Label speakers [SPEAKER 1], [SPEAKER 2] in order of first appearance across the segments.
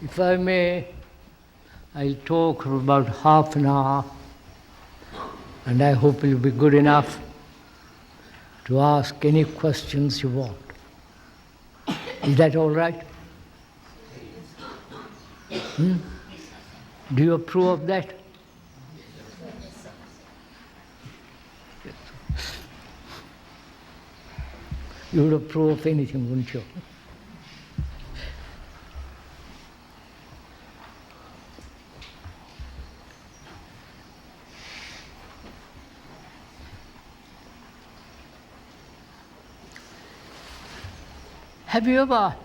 [SPEAKER 1] If I may, I'll talk for about half an hour, and I hope you'll be good enough to ask any questions you want. Is that all right? Do you approve of that? You would approve of anything, wouldn't you? Have you ever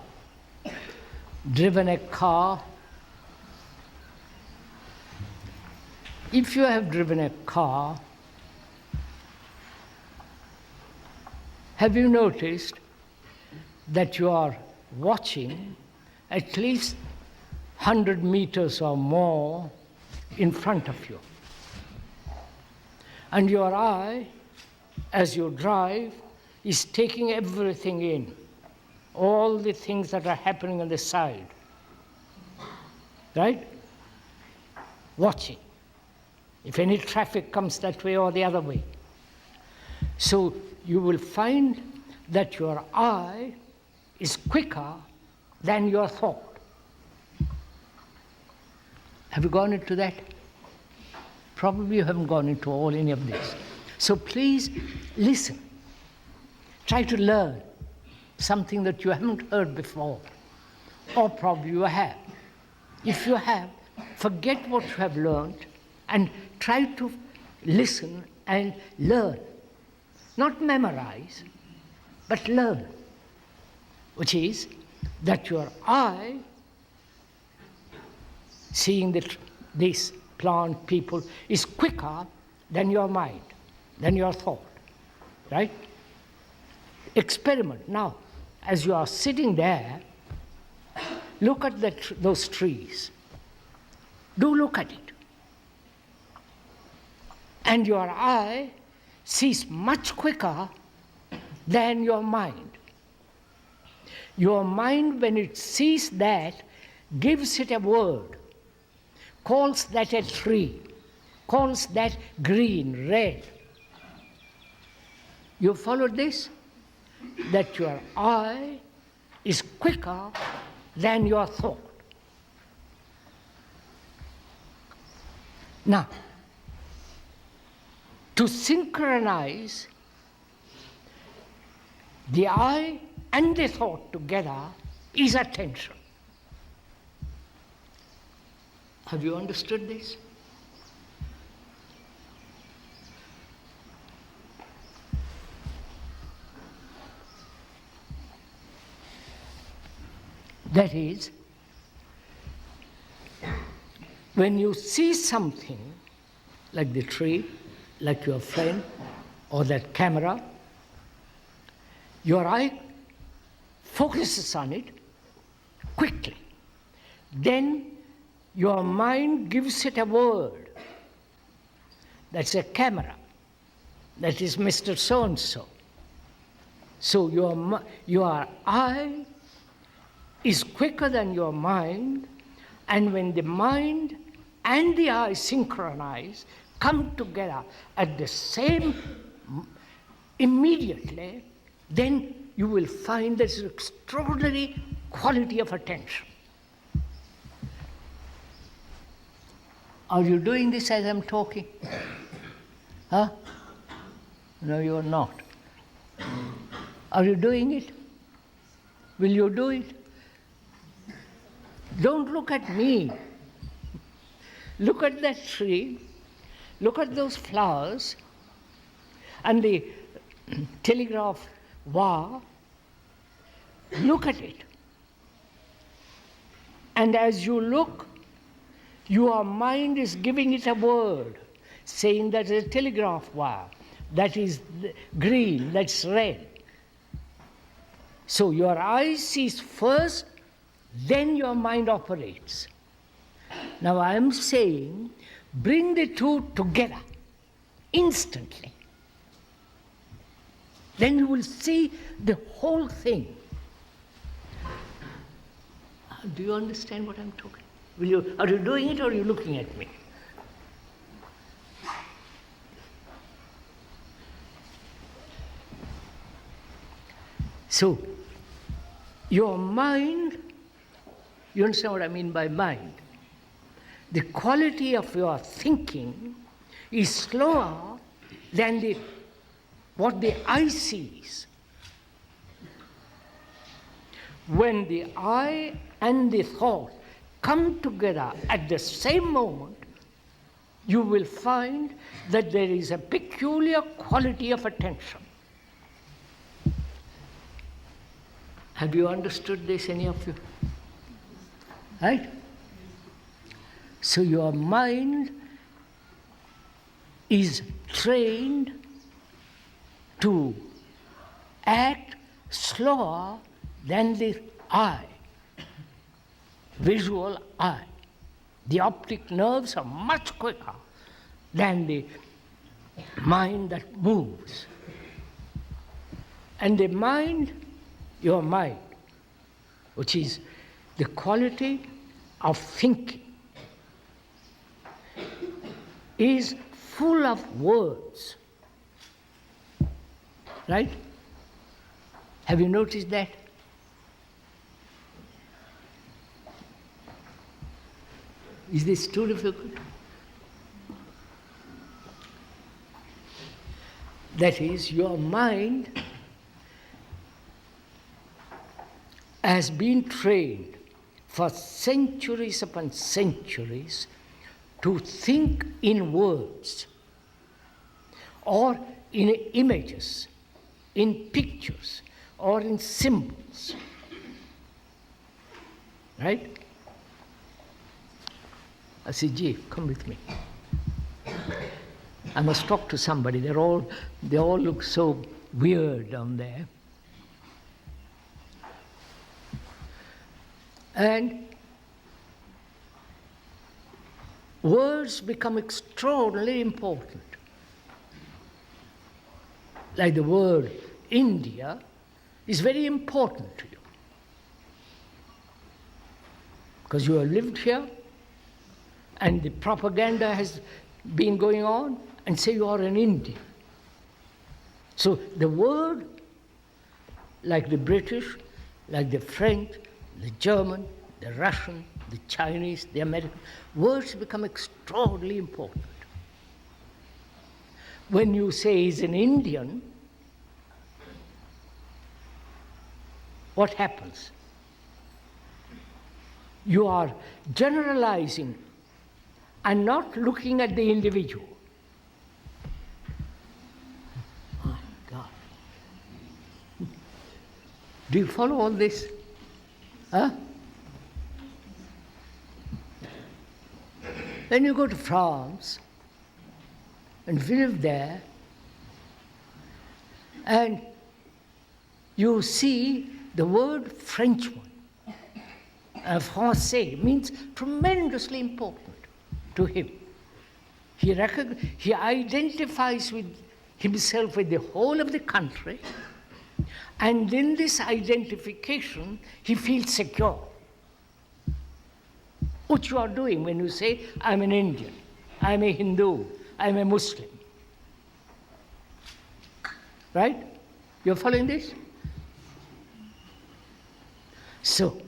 [SPEAKER 1] driven a car? If you have driven a car, have you noticed that you are watching at least 100 meters or more in front of you? And your eye, as you drive, is taking everything in, all the things that are happening on the side, right? Watching. If any traffic comes that way or the other way. So you will find that your eye is quicker than your thought. Have you gone into that? Probably you haven't gone into any of this. So please listen. Try to learn something that you haven't heard before, or probably you have. If you have, forget what you have learned and try to listen and learn. Not memorize, but learn, which is that your eye, seeing this plant, people, is quicker than your mind, than your thought, right? Experiment now. As you are sitting there, look at those trees. Do look at it. And your eye sees much quicker than your mind. Your mind, when it sees that, gives it a word, calls that a tree, calls that green, red. You followed this? That your eye is quicker than your thought. Now, to synchronize the eye and the thought together is attention. Have you understood this? That is, when you see something, like the tree, like your friend, or that camera, your eye focuses on it quickly. Then your mind gives it a word. That's a camera. That is Mr. So-and-so. So your eye is quicker than your mind, and when the mind and the eye synchronize, come together at the same immediately, then you will find there's an extraordinary quality of attention. Are you doing this as I'm talking? Huh? No, you're not. Are you doing it? Will you do it? Don't look at me. Look at that tree. Look at those flowers and the telegraph wire. Look at it. And as you look, your mind is giving it a word, saying that is a telegraph wire, that is green, that's red. So your eye sees first, then your mind operates. Now I am saying, bring the two together instantly. Then you will see the whole thing. Do you understand what I'm talking? Are you doing it or are you looking at me? So, your mind, you understand what I mean by mind? The quality of your thinking is slower than what the eye sees. When the eye and the thought come together at the same moment, you will find that there is a peculiar quality of attention. Have you understood this, any of you? Right? So your mind is trained to act slower than the eye, visual eye. The optic nerves are much quicker than the mind that moves. And the mind, your mind, which is the quality of thinking, is full of words. Right? Have you noticed that? Is this too difficult? That is, your mind has been trained for centuries upon centuries to think in words or in images, in pictures or in symbols. Right? I said, Gee, come with me. I must talk to somebody. They all look so weird down there. And words become extraordinarily important. Like the word India is very important to you. Because you have lived here, and the propaganda has been going on, and say you are an Indian. So the word, like the British, like the French, the German, the Russian, the Chinese, the American, words become extraordinarily important. When you say he's an Indian, what happens? You are generalizing and not looking at the individual. My God. Do you follow all this? Huh? When you go to France and live there, and you see the word Frenchman, Français, means tremendously important to him. He identifies with himself with the whole of the country, and in this identification, he feels secure. What you are doing when you say, I'm an Indian, I'm a Hindu, I'm a Muslim. Right? You're following this? So,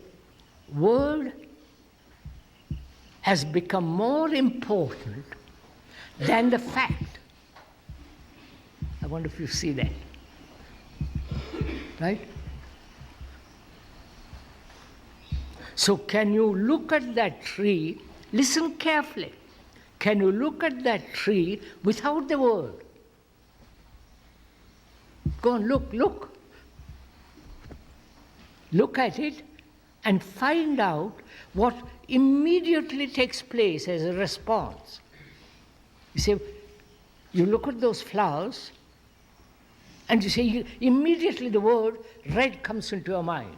[SPEAKER 1] word has become more important than the fact. I wonder if you see that. Right? So can you look at that tree, listen carefully, can you look at that tree without the word? Go on, look. Look at it and find out what immediately takes place as a response. You say, you look at those flowers, and you say, immediately the word red comes into your mind,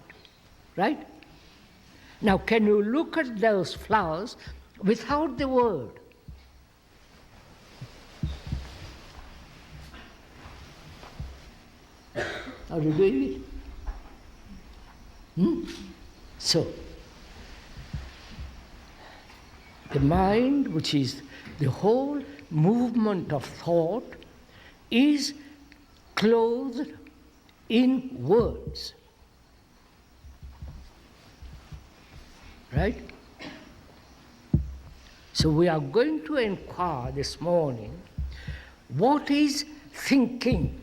[SPEAKER 1] right? Now, can you look at those flowers without the word? Are you doing it? So, The mind, which is the whole movement of thought, is clothed in words. Right? So we are going to inquire this morning, what is thinking?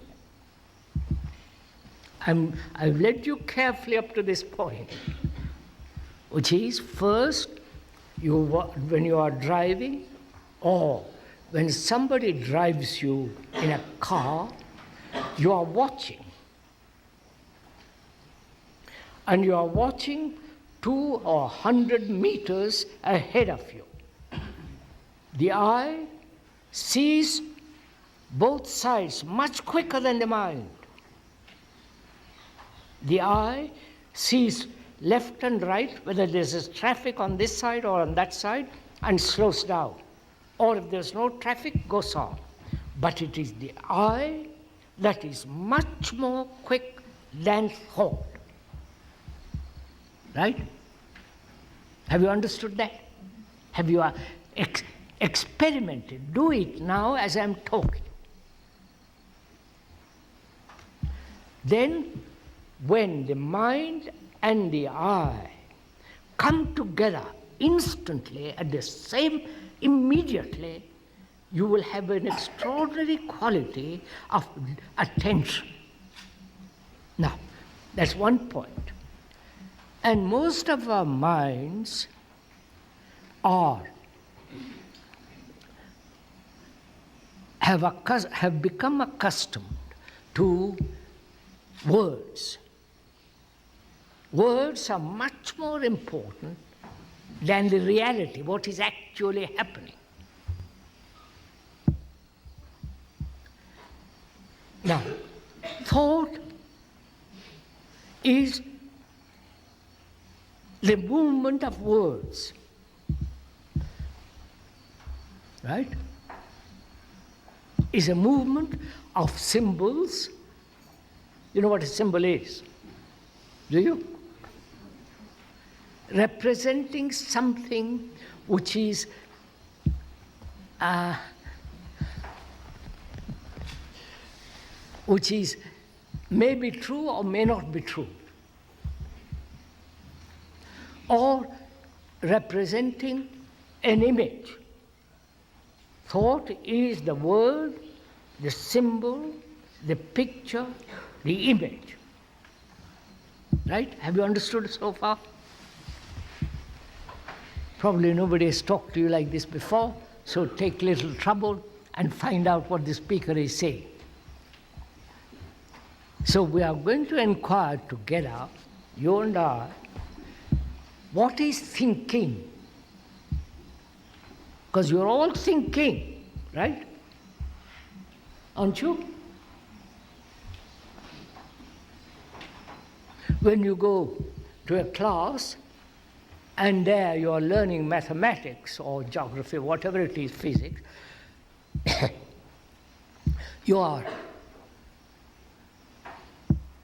[SPEAKER 1] I've led you carefully up to this point, which is first, when you are driving, or when somebody drives you in a car, you are watching. And you are watching 200 or 100 meters ahead of you. The eye sees both sides much quicker than the mind. The eye sees left and right, whether there's traffic on this side or on that side, and slows down. Or if there's no traffic, goes on. But it is the eye that is much more quick than thought. Right? Have you understood that? Have you experimented? Do it now as I'm talking. Then, when the mind and the eye come together instantly, at the same, immediately, you will have an extraordinary quality of attention. Now, that's one point. And most of our minds have become accustomed to words. Words are much more important than the reality, what is actually happening. Now, thought is the movement of words, right? Is a movement of symbols. You know what a symbol is? Do you? Representing something which is may be true or may not be true, or representing an image. Thought is the word, the symbol, the picture, the image. Right? Have you understood so far? Probably nobody has talked to you like this before, so take little trouble and find out what the speaker is saying. So we are going to inquire together, you and I, what is thinking? Because you're all thinking, right? Aren't you? When you go to a class and there you are learning mathematics or geography, whatever it is, physics, you are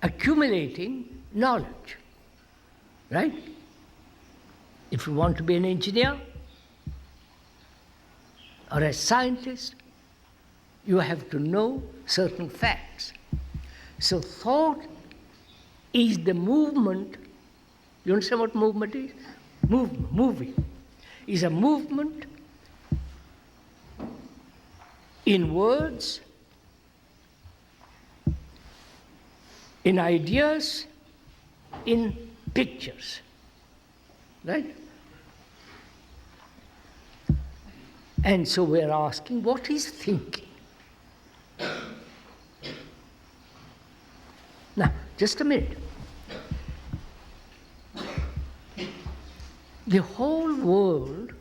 [SPEAKER 1] accumulating knowledge, right? If you want to be an engineer or a scientist, you have to know certain facts. So thought is the movement. You understand what movement is? Moving is a movement in words, in ideas, in pictures, right? And so we're asking, what is thinking? Now, just a minute. The whole world,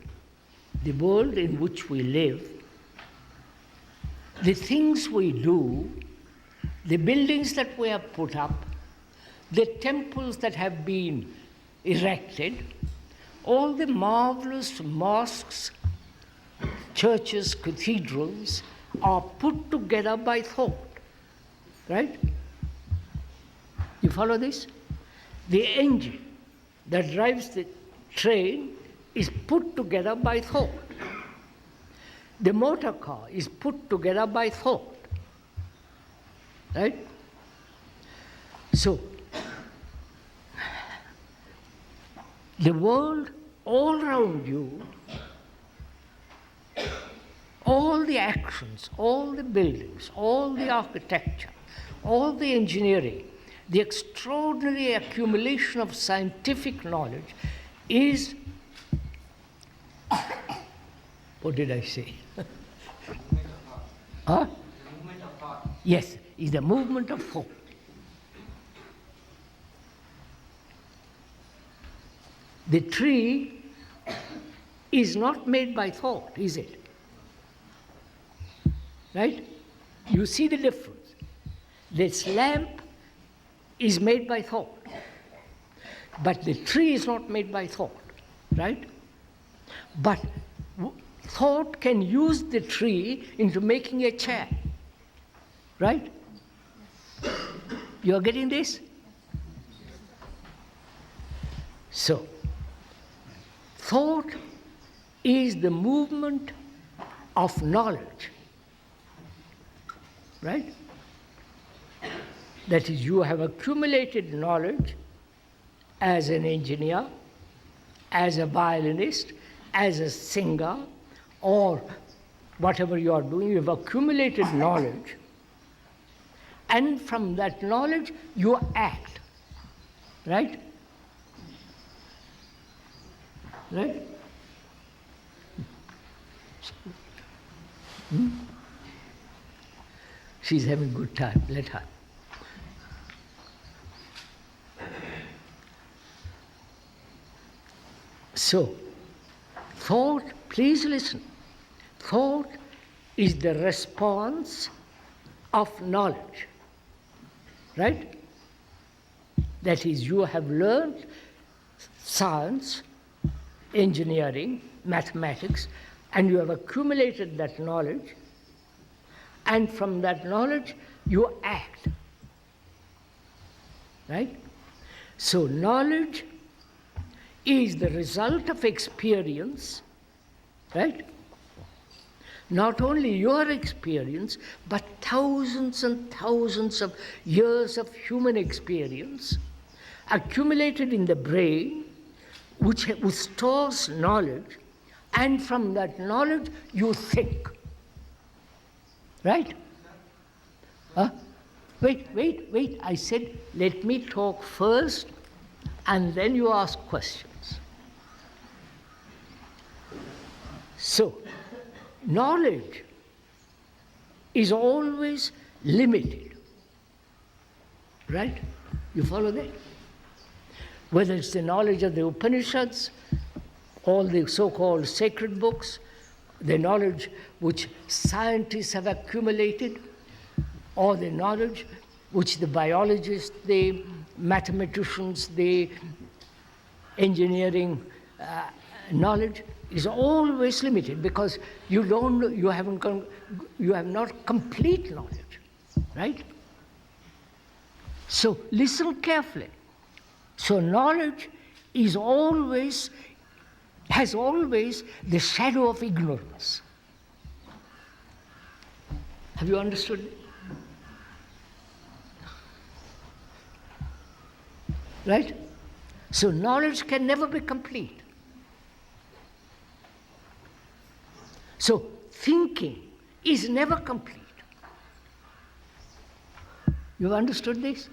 [SPEAKER 1] the world in which we live, the things we do, the buildings that we have put up, the temples that have been erected, all the marvelous mosques, churches, cathedrals are put together by thought, right? You follow this? The engine that drives the train is put together by thought. The motor car is put together by thought. Right? So, the world all around you, all the actions, all the buildings, all the architecture, all the engineering, the extraordinary accumulation of scientific knowledge is, what did I say? Huh?
[SPEAKER 2] The movement of thought.
[SPEAKER 1] Yes, is the movement of thought. The tree is not made by thought, is it? Right? You see the difference. This lamp is made by thought, but the tree is not made by thought, right? But thought can use the tree into making a chair, right? You are getting this? So, thought is the movement of knowledge, right? That is, you have accumulated knowledge as an engineer, as a violinist, as a singer, or whatever you are doing, you have accumulated knowledge, and from that knowledge you act, right? Right? She's having a good time, let her. So, thought, please listen. Thought is the response of knowledge, right? That is, you have learned science, engineering, mathematics, and you have accumulated that knowledge, and from that knowledge you act, right? So knowledge is the result of experience, right? Not only your experience, but thousands and thousands of years of human experience accumulated in the brain, which stores knowledge, and from that knowledge you think. Right? Huh? Wait. I said, let me talk first, and then you ask questions. So, knowledge is always limited. Right? You follow that? Whether it's the knowledge of the Upanishads, all the so-called sacred books, the knowledge which scientists have accumulated, or the knowledge which the biologists, the mathematicians, the engineering knowledge is always limited, because you have not complete knowledge, right? So listen carefully. So knowledge has always the shadow of ignorance. Have you understood it? Right? So knowledge can never be complete. So thinking is never complete. You've understood this?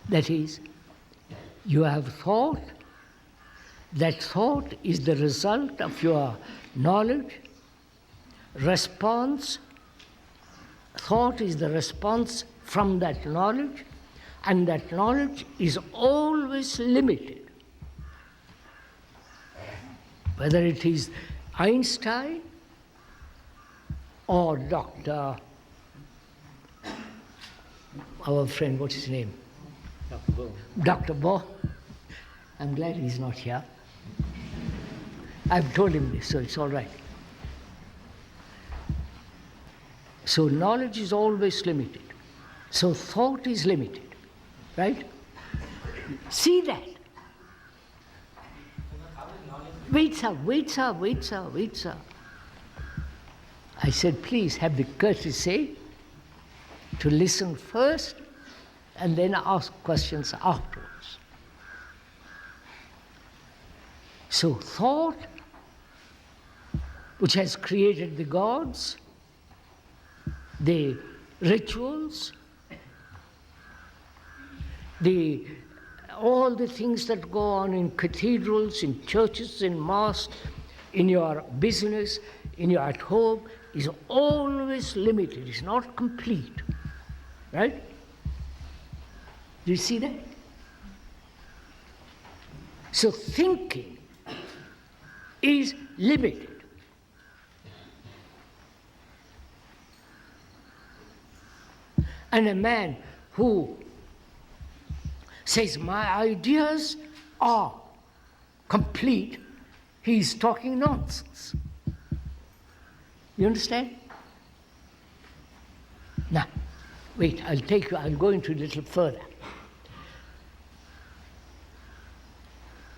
[SPEAKER 1] That is, you have thought. That thought is the result of your knowledge. Response, thought is the response from that knowledge, and that knowledge is always limited. Whether it is Einstein or Dr. our friend, what's his name?
[SPEAKER 2] Dr. Bo.
[SPEAKER 1] Dr. Bo. I'm glad he's not here. I've told him this, so it's all right. So knowledge is always limited. So thought is limited, right? See that. Wait, sir, wait, sir, wait, sir, wait, sir. I said, please have the courtesy to listen first and then ask questions afterwards. So thought, which has created the gods, the rituals, all the things that go on in cathedrals, in churches, in mosques, in your business, in your at home, is always limited, it's not complete. Right? Do you see that? So thinking is limited. And a man who says, my ideas are complete, he's talking nonsense. You understand? Now, wait, I'll go into a little further.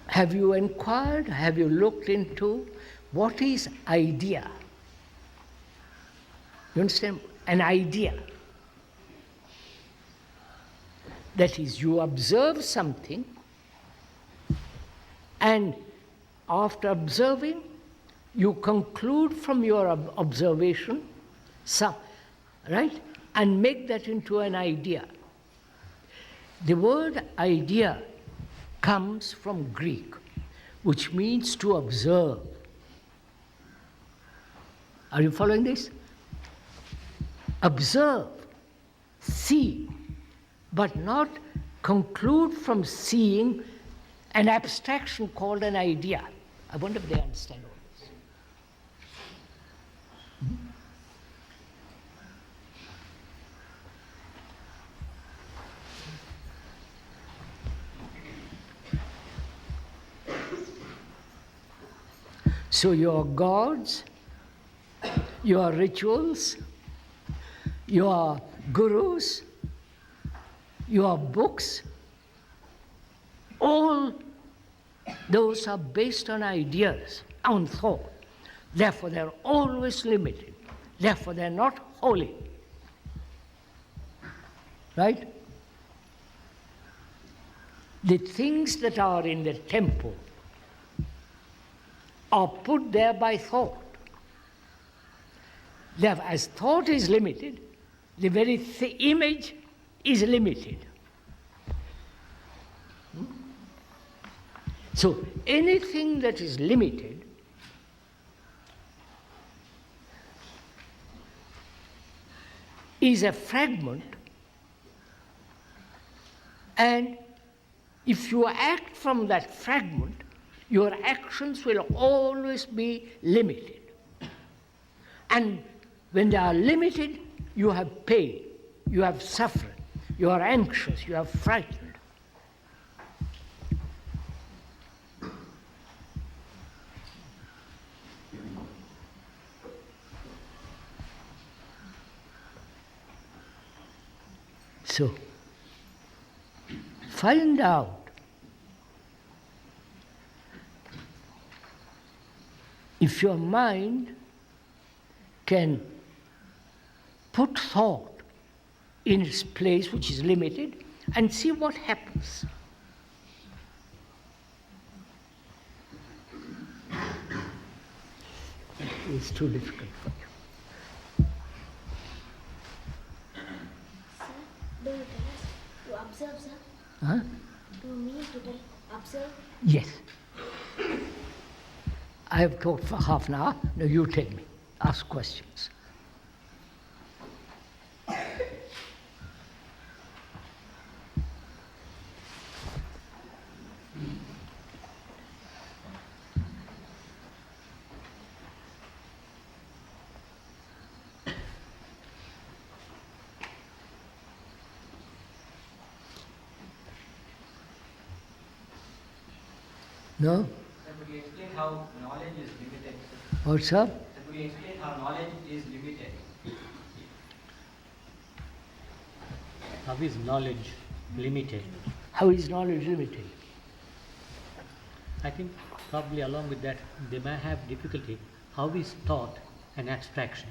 [SPEAKER 1] Have you inquired, have you looked into what is idea? You understand? An idea. That is, you observe something, and after observing, you conclude from your observation, right? And make that into an idea. The word idea comes from Greek, which means to observe. Are you following this? Observe, see, but not conclude from seeing an abstraction called an idea. I wonder if they understand all this. So your gods, your rituals, your gurus, your books, all those are based on ideas, on thought. Therefore, they're always limited. Therefore, they're not holy. Right? The things that are in the temple are put there by thought. Therefore, as thought is limited, the very image is limited. So anything that is limited is a fragment, and if you act from that fragment, your actions will always be limited. And when they are limited, you have pain, you have suffering, you are anxious, you are frightened. So, find out if your mind can put thought in its place, which is limited, and see what happens. It's too difficult for you.
[SPEAKER 3] Do you tell us to observe, sir?
[SPEAKER 1] Huh?
[SPEAKER 3] Do you mean to tell, observe?
[SPEAKER 1] Yes. I have talked for half an hour. Now you tell me. Ask questions. No?
[SPEAKER 2] Sir, could you explain how knowledge is limited?
[SPEAKER 1] What's up?
[SPEAKER 2] Sir, could you explain how knowledge is limited?
[SPEAKER 4] How is knowledge limited?
[SPEAKER 1] How is knowledge limited?
[SPEAKER 4] I think probably along with that, they may have difficulty. How is thought an abstraction?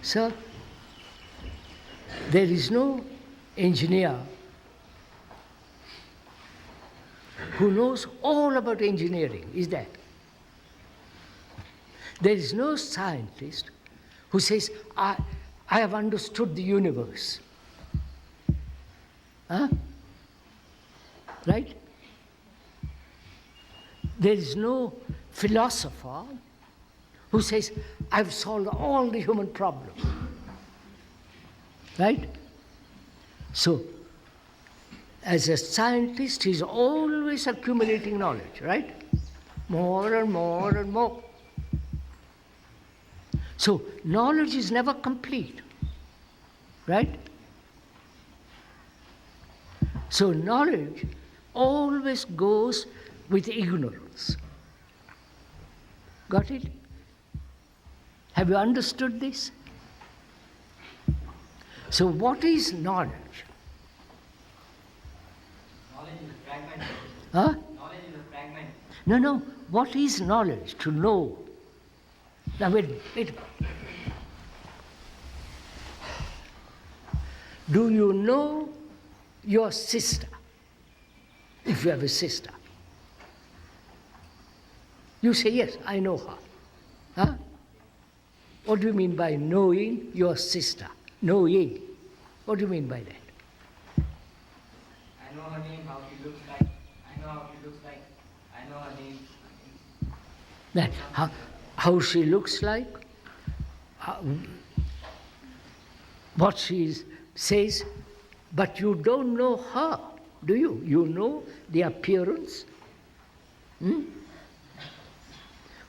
[SPEAKER 1] Sir, there is no engineer who knows all about engineering, is there? There is no scientist who says, I have understood the universe. Huh? Right? There is no philosopher who says, I've solved all the human problems. Right? So, as a scientist, he's always accumulating knowledge, right? More and more and more. So, knowledge is never complete, right? So, knowledge always goes with ignorance. Got it? Have you understood this? So, what is knowledge?
[SPEAKER 2] Knowledge is a fragment.
[SPEAKER 1] Huh?
[SPEAKER 2] Knowledge is a fragment.
[SPEAKER 1] No. What is knowledge? To know. Now, wait. Do you know your sister? If you have a sister. You say, yes, I know her. Huh? What do you mean by knowing your sister? Knowing. What do you mean by that?
[SPEAKER 2] I know her name, how she looks like. I know how she looks like. I know her name.
[SPEAKER 1] That how she looks like, what she says, but you don't know her, do you? You know the appearance,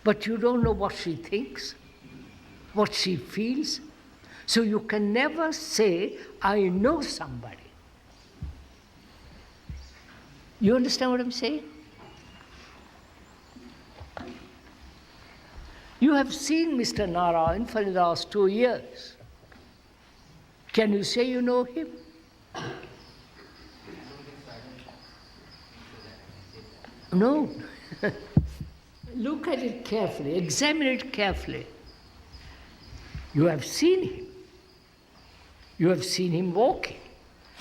[SPEAKER 1] but you don't know what she thinks, what she feels. So you can never say, I know somebody. You understand what I'm saying? You have seen Mr. Narayan for the last 2 years. Can you say you know him? No. Look at it carefully, examine it carefully. You have seen him. You have seen him walking,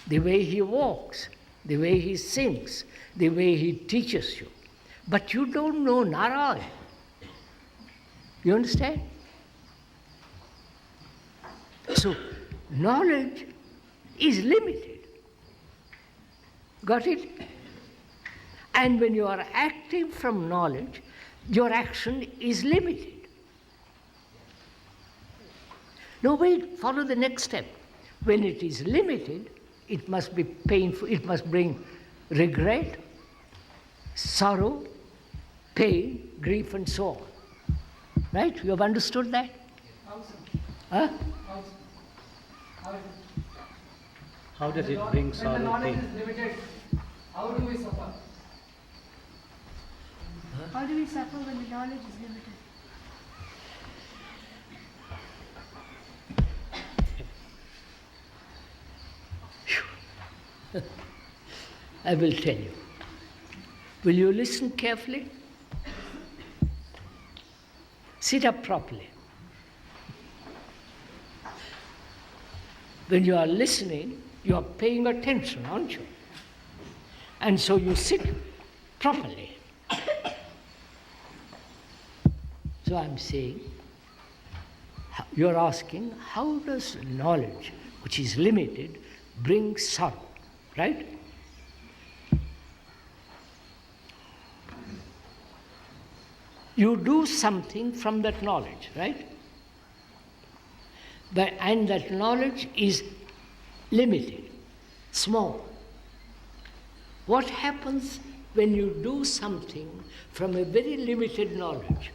[SPEAKER 1] the way he walks, the way he sings, the way he teaches you. But you don't know Narayan. You understand? So, knowledge is limited. Got it? And when you are acting from knowledge, your action is limited. No, wait, follow the next step. When it is limited, it must be painful, it must bring regret, sorrow, pain, grief, and so on. Right? You have understood that? Huh?
[SPEAKER 4] How does it bring
[SPEAKER 5] When the
[SPEAKER 4] sorrow,
[SPEAKER 5] knowledge
[SPEAKER 4] pain?
[SPEAKER 5] is limited, how do we suffer?
[SPEAKER 3] How do we suffer when the knowledge is limited?
[SPEAKER 1] I will tell you. Will you listen carefully? Sit up properly. When you are listening, you are paying attention, aren't you? And so you sit properly. So I'm saying, you're asking, how does knowledge, which is limited, bring sorrow, right? You do something from that knowledge, right? And that knowledge is limited, small. What happens when you do something from a very limited knowledge?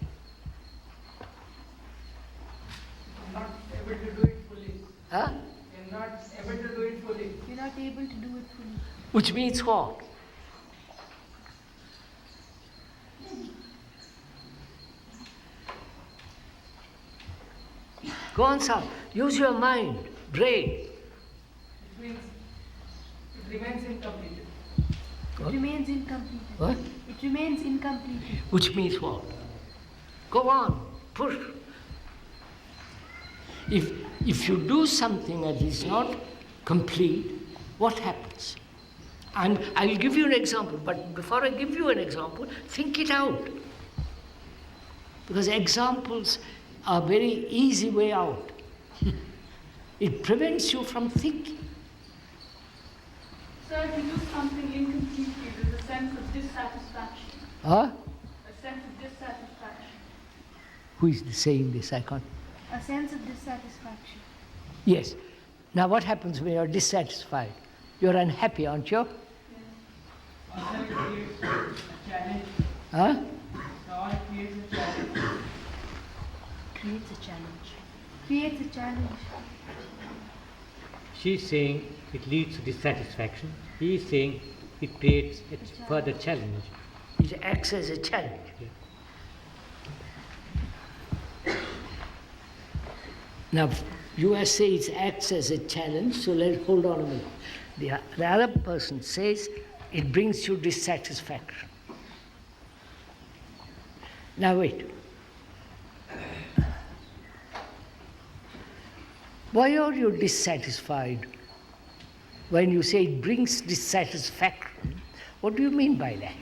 [SPEAKER 5] Not able to do it fully.
[SPEAKER 1] Huh?
[SPEAKER 5] You're not able to do it fully.
[SPEAKER 3] You're not able to do it fully.
[SPEAKER 1] Which means what? Go on, sir. Use your mind, brain.
[SPEAKER 5] It means it remains incomplete.
[SPEAKER 3] It remains incomplete.
[SPEAKER 1] What?
[SPEAKER 3] It remains incomplete.
[SPEAKER 1] Which means what? Go on, push. If you do something that is not complete, what happens? And I'll give you an example, but before I give you an example, think it out. Because examples are a very easy way out. It prevents you from thinking.
[SPEAKER 6] So if you do something incompletely, there's a sense of dissatisfaction.
[SPEAKER 1] Huh?
[SPEAKER 6] A sense of dissatisfaction.
[SPEAKER 1] Who is saying this? I can't.
[SPEAKER 3] A sense of dissatisfaction.
[SPEAKER 1] Yes. Now what happens when you're dissatisfied? You're unhappy, aren't you?
[SPEAKER 5] Also it creates a challenge.
[SPEAKER 1] Huh?
[SPEAKER 5] Or it creates a challenge.
[SPEAKER 3] Creates a challenge. Creates a challenge.
[SPEAKER 4] She's saying it leads to dissatisfaction. He is saying it creates a further challenge.
[SPEAKER 1] It acts as a challenge. Now, you say it acts as a challenge, so let's hold on a minute. The other person says it brings you dissatisfaction. Now wait. Why are you dissatisfied? When you say it brings dissatisfaction, what do you mean by that?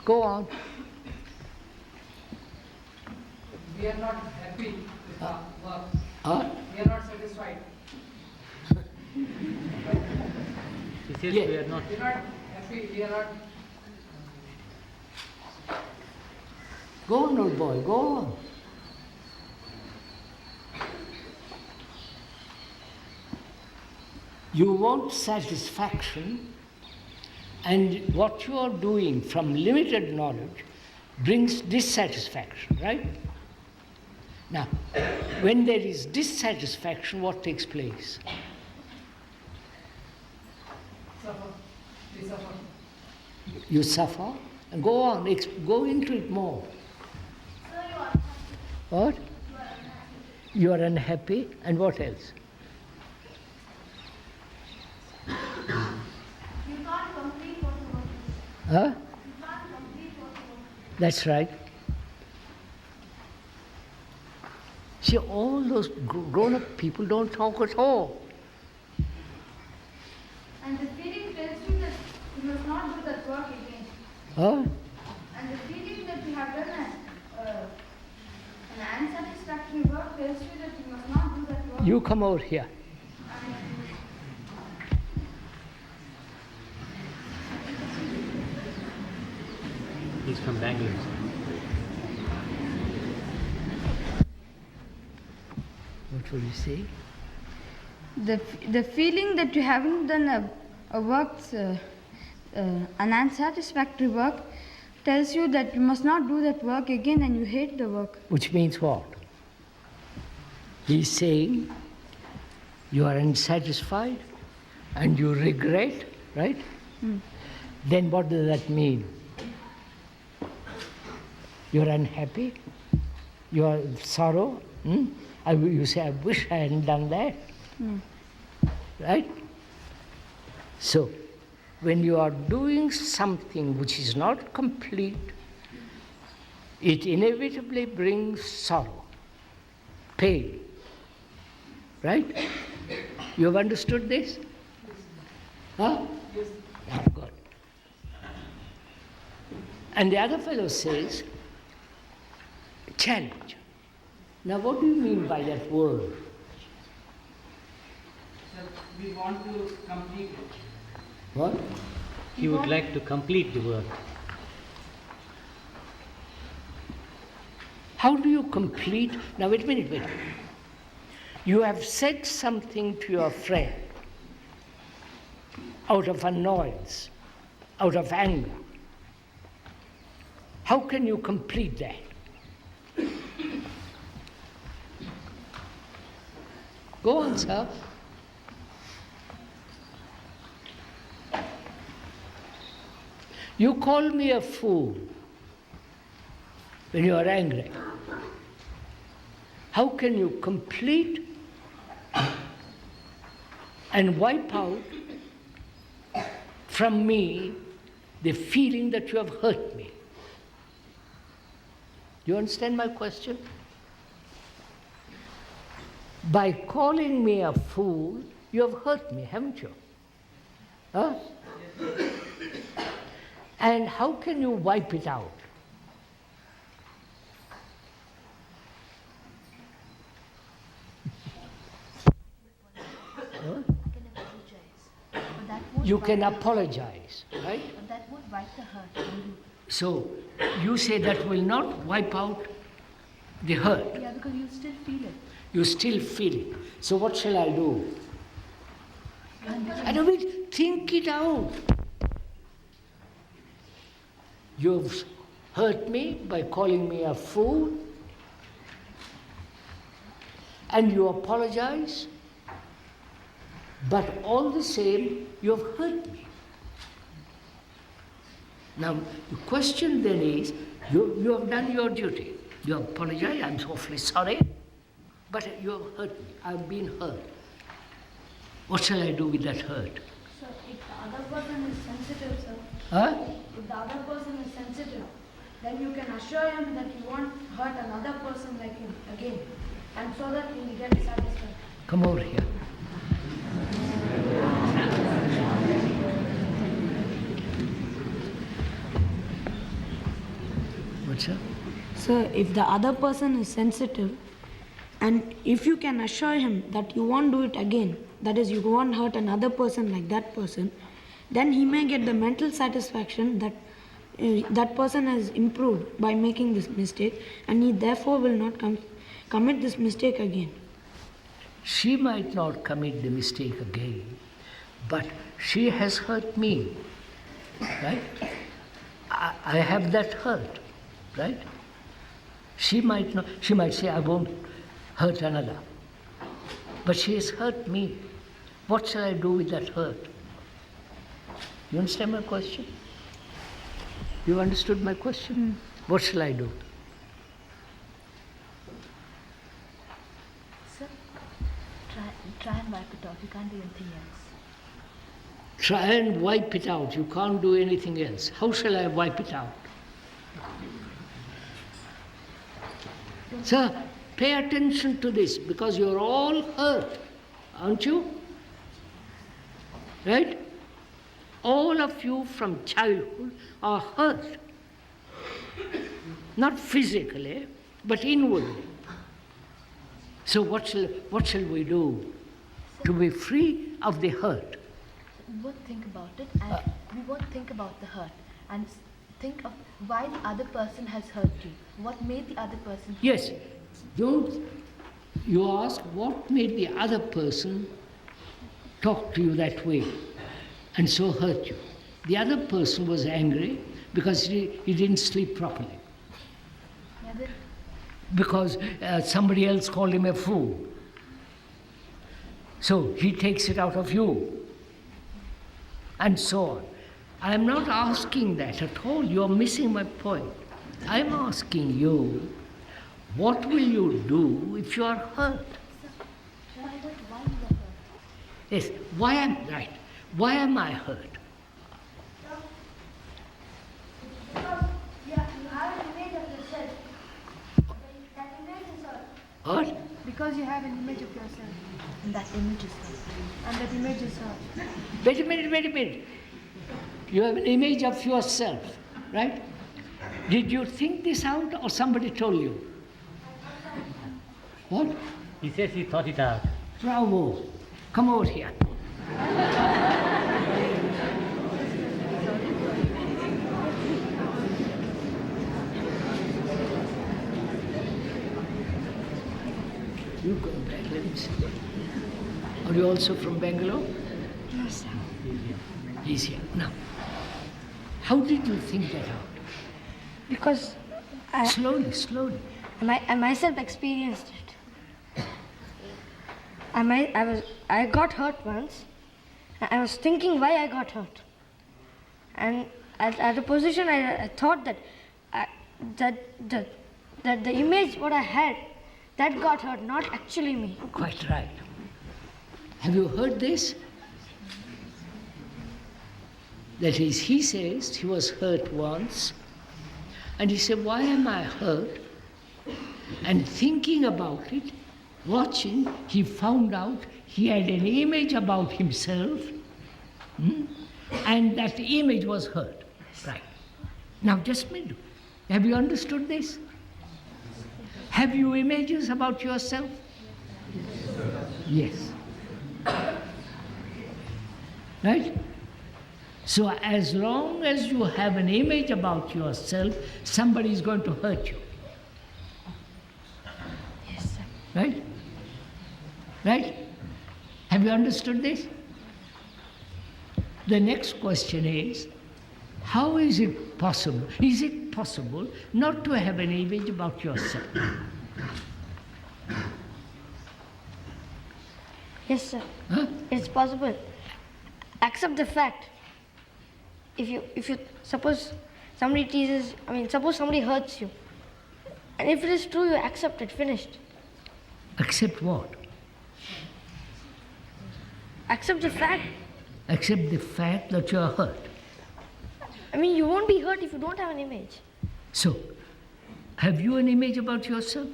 [SPEAKER 1] Go on.
[SPEAKER 5] We are not happy with our work.
[SPEAKER 1] Huh?
[SPEAKER 5] We are not satisfied.
[SPEAKER 4] She says
[SPEAKER 1] Yeah.
[SPEAKER 4] we are not.
[SPEAKER 5] We are not happy. We are not.
[SPEAKER 1] Go on, old boy, go on. You want satisfaction, and what you are doing from limited knowledge brings dissatisfaction, right? Now, when there is dissatisfaction, what takes place?
[SPEAKER 5] Suffer. We suffer.
[SPEAKER 1] You suffer, and go on, go into it more. What? You are unhappy, and what else?
[SPEAKER 3] You can't complete what you want to do.
[SPEAKER 1] Huh?
[SPEAKER 3] You can't complete what you want to do.
[SPEAKER 1] That's right. See, all those grown-up people don't talk at all.
[SPEAKER 3] And the feeling tells you that you must not do that work again.
[SPEAKER 1] Huh?
[SPEAKER 3] And the feeling that you have done an unsatisfactory work tells you that you must not do that work.
[SPEAKER 1] You come over here.
[SPEAKER 4] He's from Bangalore.
[SPEAKER 1] What will you say?
[SPEAKER 7] The feeling that you haven't done a work, an unsatisfactory work, tells you that you must not do that work again and you hate the work.
[SPEAKER 1] Which means what? He's saying you are unsatisfied and you regret, right? Then what does that mean? You're unhappy, you are sorrow. You say, I wish I hadn't done that. Right? So, when you are doing something which is not complete, it inevitably brings sorrow, pain. Right? You have understood this? Huh?
[SPEAKER 5] Yes.
[SPEAKER 1] Ah, good. And the other fellow says, challenge. Now, what do you mean by that word?
[SPEAKER 5] Sir, we want to complete it.
[SPEAKER 1] What?
[SPEAKER 4] He would like to complete the work.
[SPEAKER 1] How do you complete? Now, wait a minute. You have said something to your friend out of annoyance, out of anger. How can you complete that? Go on, sir. You call me a fool when you are angry. how can you complete and wipe out from me the feeling that you have hurt me? Do you understand my question? By calling me a fool, you have hurt me, haven't you? Huh? And how can you wipe it out? Huh? You can apologize, right?
[SPEAKER 3] But that would wipe the hurt from you.
[SPEAKER 1] So you say that will not wipe out the hurt.
[SPEAKER 3] Yeah, because you still feel it.
[SPEAKER 1] You still feel it. So what shall I do? I don't mean, think it out. You've hurt me by calling me a fool, and you apologize, but all the same, you have hurt me. Now, the question then is, you have done your duty. You apologize, I'm awfully sorry, but you have hurt me. I've been hurt. What shall I do with that hurt?
[SPEAKER 7] So if the other person is sensitive, sir,
[SPEAKER 1] Huh?
[SPEAKER 7] if the other person is sensitive, then you can assure him that you won't hurt another person like him again, and so that he will get satisfied.
[SPEAKER 1] Come over here. What's up?
[SPEAKER 7] So if the other person is sensitive, and if you can assure him that you won't do it again, that is, you won't hurt another person like that person, then he may get the mental satisfaction that that person has improved by making this mistake, and he therefore will not commit this mistake again.
[SPEAKER 1] She might not commit the mistake again, but she has hurt me, right? I have that hurt, right? She might not, she might say, I won't hurt another, but she has hurt me. What shall I do with that hurt? You understand my question? You understood my question? What shall I do?
[SPEAKER 3] Sir, try and wipe it off. You can't do anything else.
[SPEAKER 1] Try and wipe it out. You can't do anything else. How shall I wipe it out? Sir, pay attention to this because you're all hurt, aren't you? Right? All of you from childhood are hurt. Not physically, but inwardly. So what shall we do to be free of the hurt?
[SPEAKER 3] We won't think about it, and we won't think about the hurt, and think of why the other person has hurt you. What made the other person hurt
[SPEAKER 1] Yes,
[SPEAKER 3] you?
[SPEAKER 1] don't you ask what made the other person talk to you that way and so hurt you. The other person was angry because he didn't sleep properly,
[SPEAKER 3] Yeah, but
[SPEAKER 1] because somebody else called him a fool. So he takes it out of you, and so on. I am not asking that at all. You are missing my point. I am asking you, what will you do if you are hurt?
[SPEAKER 3] find out why you were hurt.
[SPEAKER 1] Yes, why am I hurt?
[SPEAKER 7] Because you have an image of yourself. That image is hurt.
[SPEAKER 1] What?
[SPEAKER 7] Because you have an image of yourself.
[SPEAKER 3] And that image is hurt.
[SPEAKER 7] And that image is hurt.
[SPEAKER 1] Wait a minute. You have an image of yourself, right? Did you think this out or somebody told you? What?
[SPEAKER 4] He says he thought it out.
[SPEAKER 1] Bravo. Come over here. You go back, let me see. Are you also from Bangalore?
[SPEAKER 7] No, sir.
[SPEAKER 1] He's here. Now, how did you think that out?
[SPEAKER 7] Because
[SPEAKER 1] Slowly.
[SPEAKER 7] I myself experienced it. I got hurt once. I was thinking why I got hurt, and at a position I thought that the image what I had,
[SPEAKER 8] That got hurt, not actually me.
[SPEAKER 1] Quite right. Have you heard this? That is, he says he was hurt once, and he said, why am I hurt? And thinking about it, watching, he found out he had an image about himself, and that image was hurt. Right. Now just a minute. Have you understood this? Have you images about yourself? Yes. Right? So as long as you have an image about yourself, somebody is going to hurt you.
[SPEAKER 8] Yes, sir.
[SPEAKER 1] Right? Right? Have you understood this? The next question is, how is it possible? Is it possible not to have an image about yourself?
[SPEAKER 8] Yes, sir.
[SPEAKER 1] Huh?
[SPEAKER 8] It's possible. Accept the fact. If you suppose somebody teases, suppose somebody hurts you, and if it is true, you accept it. Finished.
[SPEAKER 1] Accept what?
[SPEAKER 8] Accept the fact.
[SPEAKER 1] Accept the fact that you are hurt.
[SPEAKER 8] You won't be hurt if you don't have an image.
[SPEAKER 1] So, have you an image about yourself?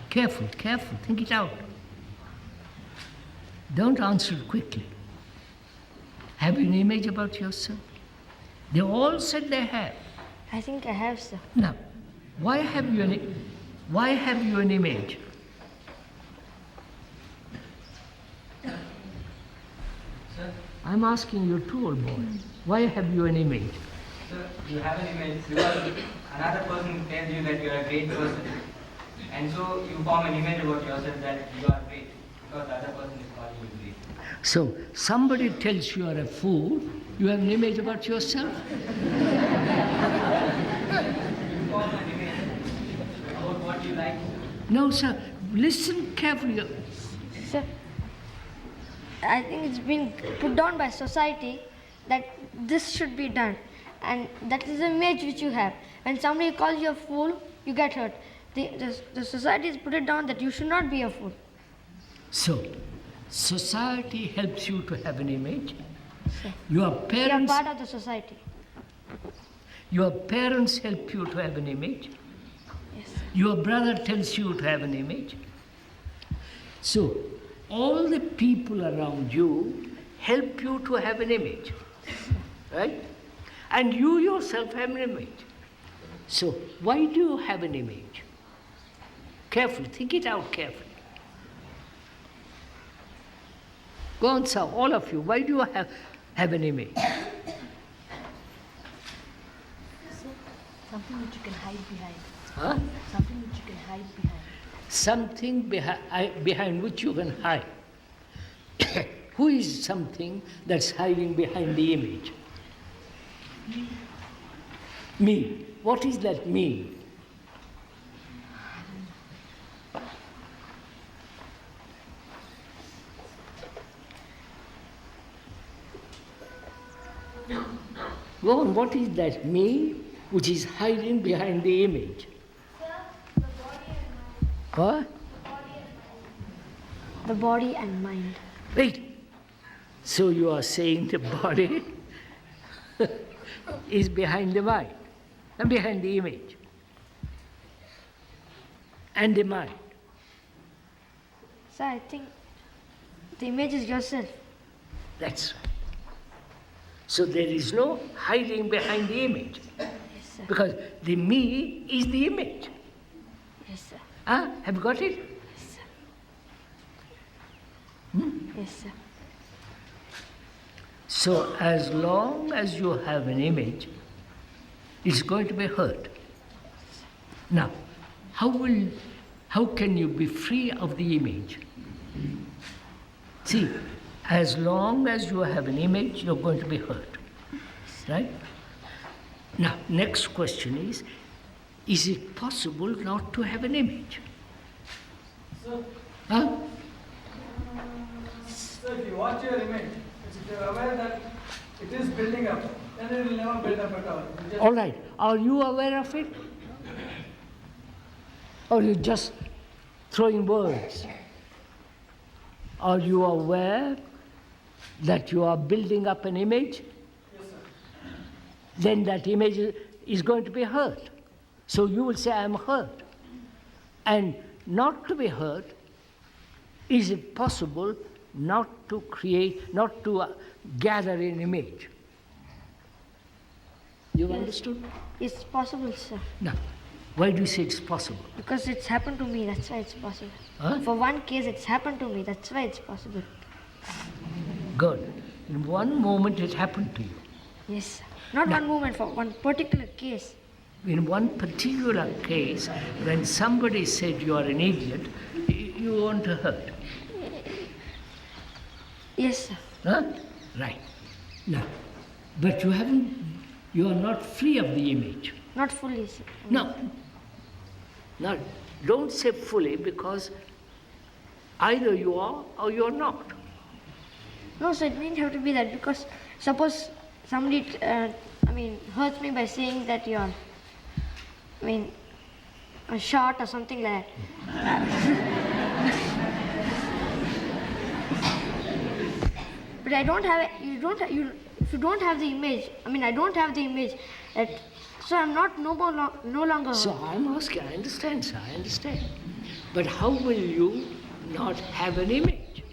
[SPEAKER 1] Careful, careful, think it out. Don't answer it quickly. Have you an image about yourself? They all said they have.
[SPEAKER 8] I think I have, sir.
[SPEAKER 1] Now, why have you an image?
[SPEAKER 2] Sir,
[SPEAKER 1] I'm asking you too, old boy. Why have you an image?
[SPEAKER 2] sir, you have an image because another person tells you that you are a great person. And so you form an image about yourself that you are great because the other person is calling you great.
[SPEAKER 1] So, somebody tells you are a fool, you have an image about yourself?
[SPEAKER 2] You form an image about what you like.
[SPEAKER 1] No, sir. Listen carefully.
[SPEAKER 8] Sir, I think it's been put down by society that this should be done. And that is the image which you have. When somebody calls you a fool, you get hurt. The society has put it down that you should not be a fool.
[SPEAKER 1] So, society helps you to have an image.
[SPEAKER 8] Sir.
[SPEAKER 1] Your
[SPEAKER 8] You are
[SPEAKER 1] parents,
[SPEAKER 8] part of the society.
[SPEAKER 1] your parents help you to have an image.
[SPEAKER 8] Yes, sir.
[SPEAKER 1] Your brother tells you to have an image. So, all the people around you help you to have an image. Right? And you yourself have an image. So, why do you have an image? Carefully, think it out carefully. Go on, sir, all of you, why do you have an image?
[SPEAKER 3] Something which you can hide behind.
[SPEAKER 1] Huh?
[SPEAKER 3] Something which you can hide behind.
[SPEAKER 1] Something behind which you can hide. Who is something that's hiding behind the image? Me. What is that me? Go on, what is that me which is hiding behind the image? What?
[SPEAKER 8] The body and mind.
[SPEAKER 1] Wait. So you are saying the body is behind the mind and behind the image and the mind.
[SPEAKER 8] Sir, I think the image is yourself.
[SPEAKER 1] That's right. So there is no hiding behind the image
[SPEAKER 8] Yes, sir.
[SPEAKER 1] because the me is the image.
[SPEAKER 8] Yes, sir.
[SPEAKER 1] Have you got it?
[SPEAKER 8] Yes, sir. Yes, sir.
[SPEAKER 1] So as long as you have an image, it's going to be hurt. Now, how can you be free of the image? See, as long as you have an image, you're going to be hurt. Right? Now, next question is it possible not to have an image?
[SPEAKER 5] So,
[SPEAKER 1] Huh?
[SPEAKER 5] so if you watch your image, if you are aware that it is building up, then it will never build up at all. You just
[SPEAKER 1] All right. Are you aware of it? Or you're just throwing words? Are you aware that you are building up an image?
[SPEAKER 5] Yes, sir.
[SPEAKER 1] Then that image is going to be hurt. So you will say, I am hurt. And not to be hurt, is it possible not to create, not to gather an image? You've understood?
[SPEAKER 8] It's possible, sir.
[SPEAKER 1] Now, why do you say it's possible?
[SPEAKER 8] Because it's happened to me, that's why it's possible.
[SPEAKER 1] Huh?
[SPEAKER 8] For one case, it's happened to me, that's why it's possible.
[SPEAKER 1] Good. In one moment it happened to you.
[SPEAKER 8] Yes, sir. Not one moment, for one particular case.
[SPEAKER 1] In one particular case, when somebody said you are an idiot, you want to hurt.
[SPEAKER 8] Yes, sir.
[SPEAKER 1] Huh? Right. Now, but you are not free of the image.
[SPEAKER 8] Not fully, sir.
[SPEAKER 1] No. No, don't say fully, because either you are or you are not.
[SPEAKER 8] No, sir, it didn't have to be that, because suppose somebody, hurts me by saying that you're, a short or something like that. But I don't have, if you don't have the image, I don't have the image, so I'm not no longer hurt.
[SPEAKER 1] So I'm asking, I understand, sir, I understand. But how will you not have an image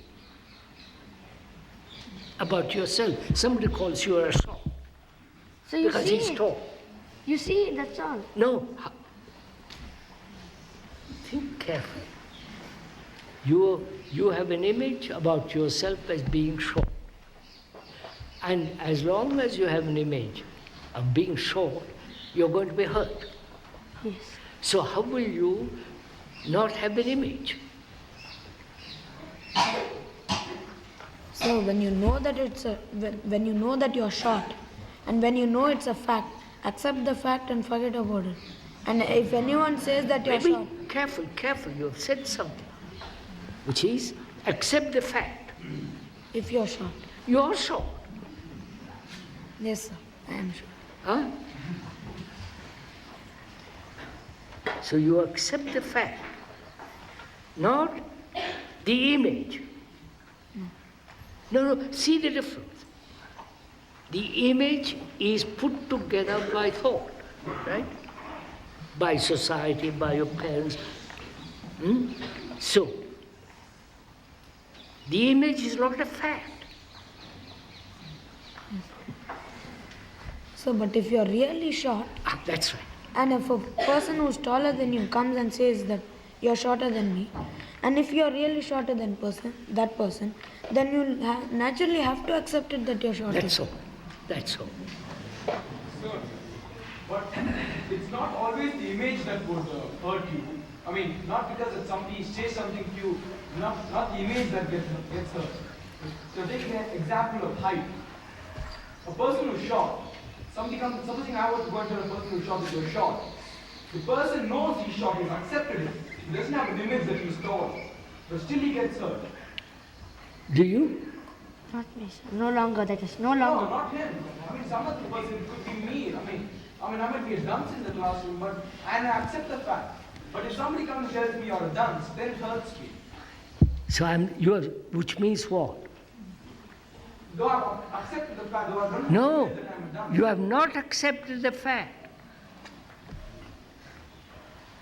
[SPEAKER 1] about yourself? Somebody calls you a short
[SPEAKER 8] So you
[SPEAKER 1] because
[SPEAKER 8] see
[SPEAKER 1] he's
[SPEAKER 8] it.
[SPEAKER 1] tall.
[SPEAKER 8] You see it, that's all.
[SPEAKER 1] No. Think carefully. You have an image about yourself as being short. And as long as you have an image of being short, you're going to be hurt.
[SPEAKER 8] Yes.
[SPEAKER 1] So how will you not have an image?
[SPEAKER 9] So when you know that when you know that you're short, and when you know it's a fact, accept the fact and forget about it. And if anyone says that you're short,
[SPEAKER 1] Careful, you have said something, which is accept the fact.
[SPEAKER 9] if you're short,
[SPEAKER 1] You are short.
[SPEAKER 9] yes, sir, I am short.
[SPEAKER 1] Huh? So you accept the fact, not the image. No, see the difference. The image is put together by thought, right? By society, by your parents. So, the image is not a fact.
[SPEAKER 9] So, but if you're really short,
[SPEAKER 1] That's right.
[SPEAKER 9] and if a person who's taller than you comes and says that you're shorter than me, and if you're really shorter than that person, then you'll naturally have to accept it that you're shorter.
[SPEAKER 1] That's all. That's all.
[SPEAKER 5] Sir, but it's not always the image that would hurt you. Not because if somebody says something to you, not the image that gets hurt. So take an example of height. A person who's short, supposing I was to go and tell a person who's short that you're short. The person knows he's short, he's accepted it. He doesn't have an image that he's tall, but still he gets hurt.
[SPEAKER 1] Do you?
[SPEAKER 8] Not me, sir. No longer, that is no
[SPEAKER 5] No,
[SPEAKER 8] longer.
[SPEAKER 5] not him. Some other person could be me. I might be a dunce in the classroom, and I accept the fact. But if somebody comes and tells me you're a dunce, then it hurts me.
[SPEAKER 1] So which means what?
[SPEAKER 5] Though I've accepted the fact, though I don't
[SPEAKER 1] No,
[SPEAKER 5] know that I'm a dunce.
[SPEAKER 1] you have not accepted the fact.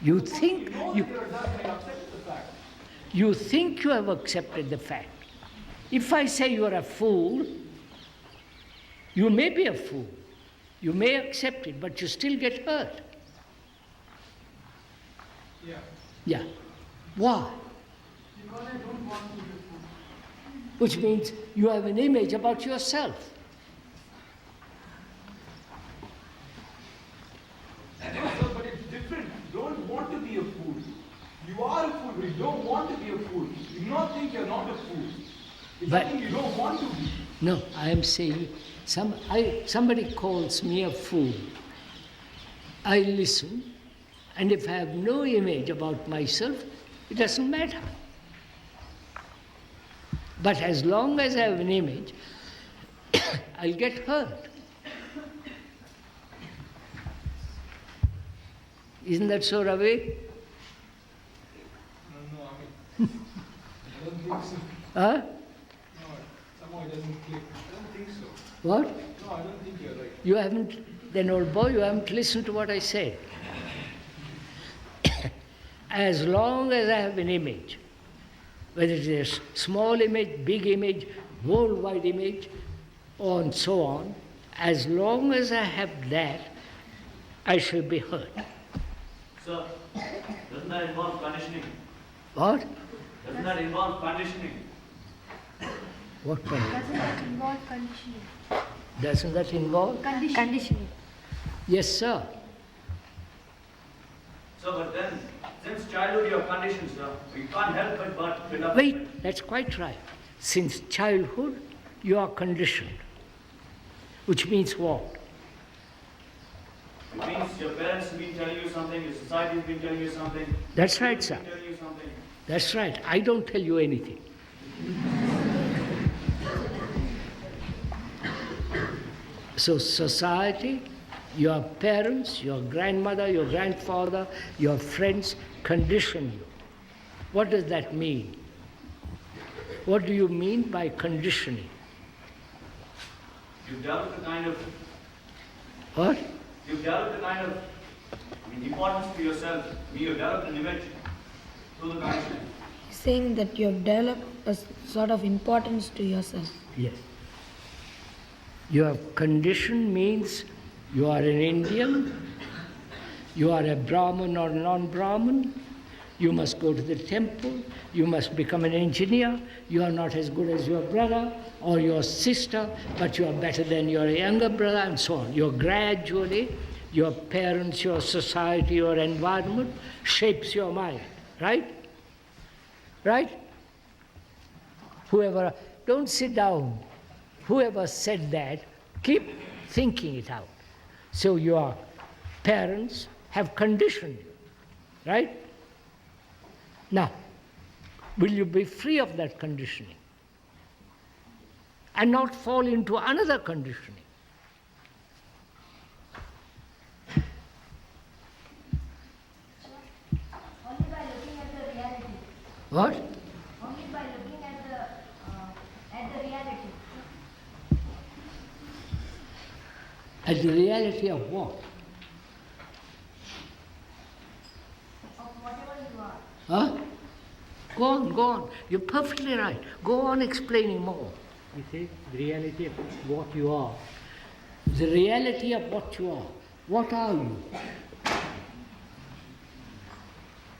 [SPEAKER 1] You think
[SPEAKER 5] know
[SPEAKER 1] you,
[SPEAKER 5] that you're a dunce, and you accept the fact.
[SPEAKER 1] you think you have accepted the fact. If I say you are a fool, you may be a fool. You may accept it, but you still get hurt.
[SPEAKER 5] Yeah.
[SPEAKER 1] Yeah. Why?
[SPEAKER 5] Because I don't want to be a fool.
[SPEAKER 1] Which means you have an image about yourself.
[SPEAKER 5] No, sir, but it's different. You don't want to be a fool. You are a fool, but you don't want to be a fool. You do not think you're not a fool. It's
[SPEAKER 1] But-
[SPEAKER 5] something you don't want to be.
[SPEAKER 1] No, I am saying somebody calls me a fool. I listen, and if I have no image about myself, it doesn't matter. But as long as I have an image, I'll get hurt. Isn't that so, Ravi?
[SPEAKER 5] I don't think so.
[SPEAKER 1] Huh?
[SPEAKER 5] No, somehow it doesn't click. I don't think so.
[SPEAKER 1] What?
[SPEAKER 5] No, I don't think you're right.
[SPEAKER 1] You haven't, then old boy, you haven't listened to what I said. As long as I have an image, whether it is a small image, big image, worldwide image, and so on, as long as I have that, I shall be hurt.
[SPEAKER 10] Sir, doesn't that involve conditioning?
[SPEAKER 1] What?
[SPEAKER 10] Doesn't that involve conditioning?
[SPEAKER 1] What kind?
[SPEAKER 3] Doesn't that involve conditioning?
[SPEAKER 1] Doesn't that involve?
[SPEAKER 8] Conditioning.
[SPEAKER 1] Yes, sir.
[SPEAKER 10] Sir, but then, since childhood you are conditioned, sir, you can't help but build up.
[SPEAKER 1] Wait, that's quite right. Since childhood, you are conditioned. Which means what?
[SPEAKER 10] It means your parents have been telling you something, your society has been telling you something.
[SPEAKER 1] That's right, sir.
[SPEAKER 10] Telling you something.
[SPEAKER 1] That's right. I don't tell you anything. So society, your parents, your grandmother, your grandfather, your friends condition you. What does that mean? What do you mean by conditioning?
[SPEAKER 10] You've developed a kind of,
[SPEAKER 1] What?
[SPEAKER 10] you've developed a kind of, importance to yourself. You've developed an image through the conditioning.
[SPEAKER 9] Saying that you have developed a sort of importance to yourself.
[SPEAKER 1] Yes. Your condition means you are an Indian, you are a Brahmin or non-Brahmin, you must go to the temple, you must become an engineer, you are not as good as your brother or your sister, but you are better than your younger brother, and so on. You're gradually, your parents, your society, your environment shapes your mind, right? Right? Whoever, don't sit down. Whoever said that, keep thinking it out. So your parents have conditioned you, right? Now, will you be free of that conditioning and not fall into another conditioning?
[SPEAKER 8] Only by looking at the reality.
[SPEAKER 1] What?
[SPEAKER 8] Only by looking at the reality.
[SPEAKER 1] At the reality of what?
[SPEAKER 8] Of whatever you are.
[SPEAKER 1] Huh? Go on, go on. You're perfectly right. Go on explaining more.
[SPEAKER 4] He says the reality of what you are.
[SPEAKER 1] The reality of what you are. What are you?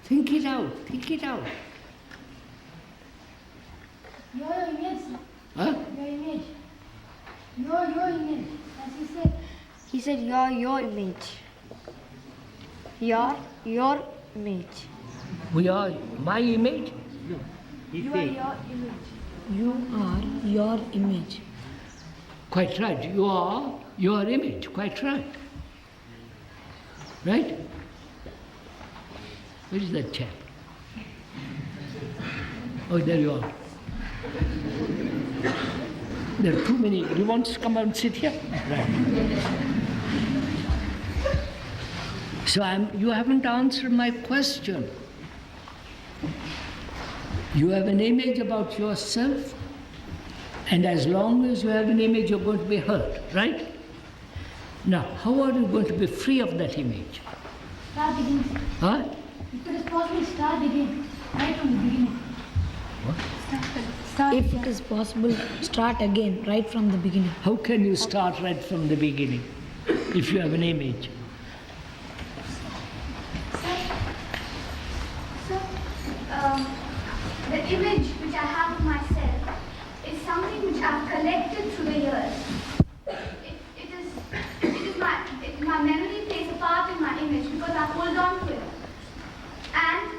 [SPEAKER 1] Think it out, think it out.
[SPEAKER 11] Your image,
[SPEAKER 1] Huh?
[SPEAKER 11] your image. Your image, as he said.
[SPEAKER 8] He said your image. Your image.
[SPEAKER 1] We are my image.
[SPEAKER 4] No, he
[SPEAKER 3] You are
[SPEAKER 4] says
[SPEAKER 3] your image.
[SPEAKER 9] You are your image.
[SPEAKER 1] Quite right. You are your image. Quite right. Right? Where is that chap? Oh, there you are. There are too many. Do you want to come and sit here? Right. So you haven't answered my question. You have an image about yourself, and as long as you have an image, you're going to be hurt, right? Now, how are you going to be free of that image?
[SPEAKER 11] Start again.
[SPEAKER 1] Huh?
[SPEAKER 11] If it is possible, start again. Right from the beginning. Start
[SPEAKER 9] If it is possible, start again, right from the beginning.
[SPEAKER 1] How can you start right from the beginning if you have an image?
[SPEAKER 12] So, the image which I have of myself is something which I've collected through the years. My memory plays a part in my image because I hold on to it. And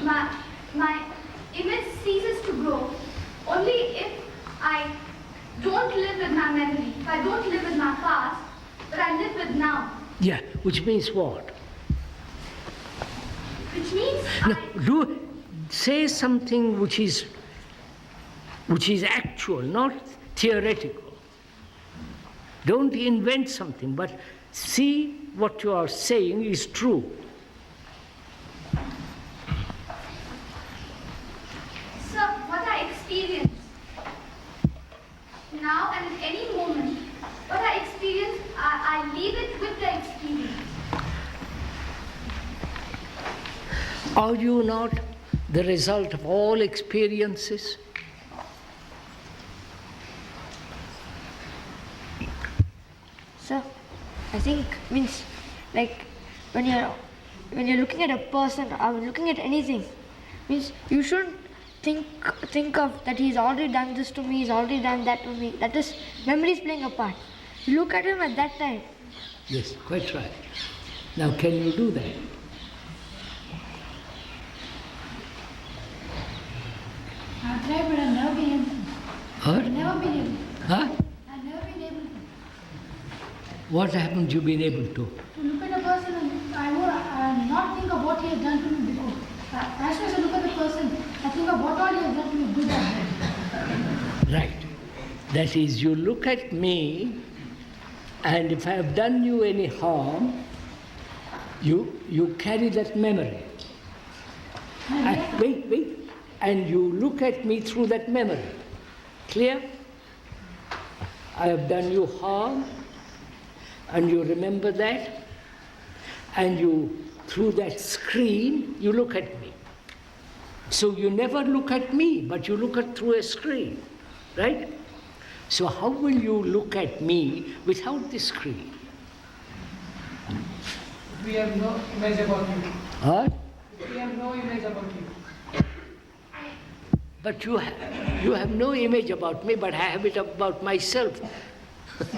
[SPEAKER 12] my image ceases to grow only if I don't live with my memory, if I don't live with my past, but I live with now.
[SPEAKER 1] Yeah, which means what?
[SPEAKER 12] Which means
[SPEAKER 1] No, say something which is actual, not theoretical. Don't invent something, but see what you are saying is true.
[SPEAKER 12] now and in any moment. What I experience, I leave it with the experience.
[SPEAKER 1] Are you not the result of all experiences?
[SPEAKER 8] So, I think means like when you're looking at a person or looking at anything, means you shouldn't think of that he's already done this to me, he's already done that to me. That is memories playing a part. You look at him at that time.
[SPEAKER 1] Yes, quite right. Now, can you do that?
[SPEAKER 11] I've tried, but I've never been able to.
[SPEAKER 1] What?
[SPEAKER 11] I've never been able to.
[SPEAKER 1] Huh?
[SPEAKER 11] I've never been able to.
[SPEAKER 1] What haven't you been able to?
[SPEAKER 11] To look at a person and not think of what he has done to me before. As soon as I look at the person, I think of what all he has done to me, good or bad.
[SPEAKER 1] Right. That is, you look at me, and if I have done you any harm, you carry that memory. Wait. And you look at me through that memory. Clear? I have done you harm, and you remember that, and you, through that screen, you look at me. So you never look at me, but you look at through a screen, right? So how will you look at me without the screen?
[SPEAKER 5] We have no image about you.
[SPEAKER 1] Huh?
[SPEAKER 5] We have no image about you.
[SPEAKER 1] But you have no image about me, but I have it about myself.
[SPEAKER 11] It's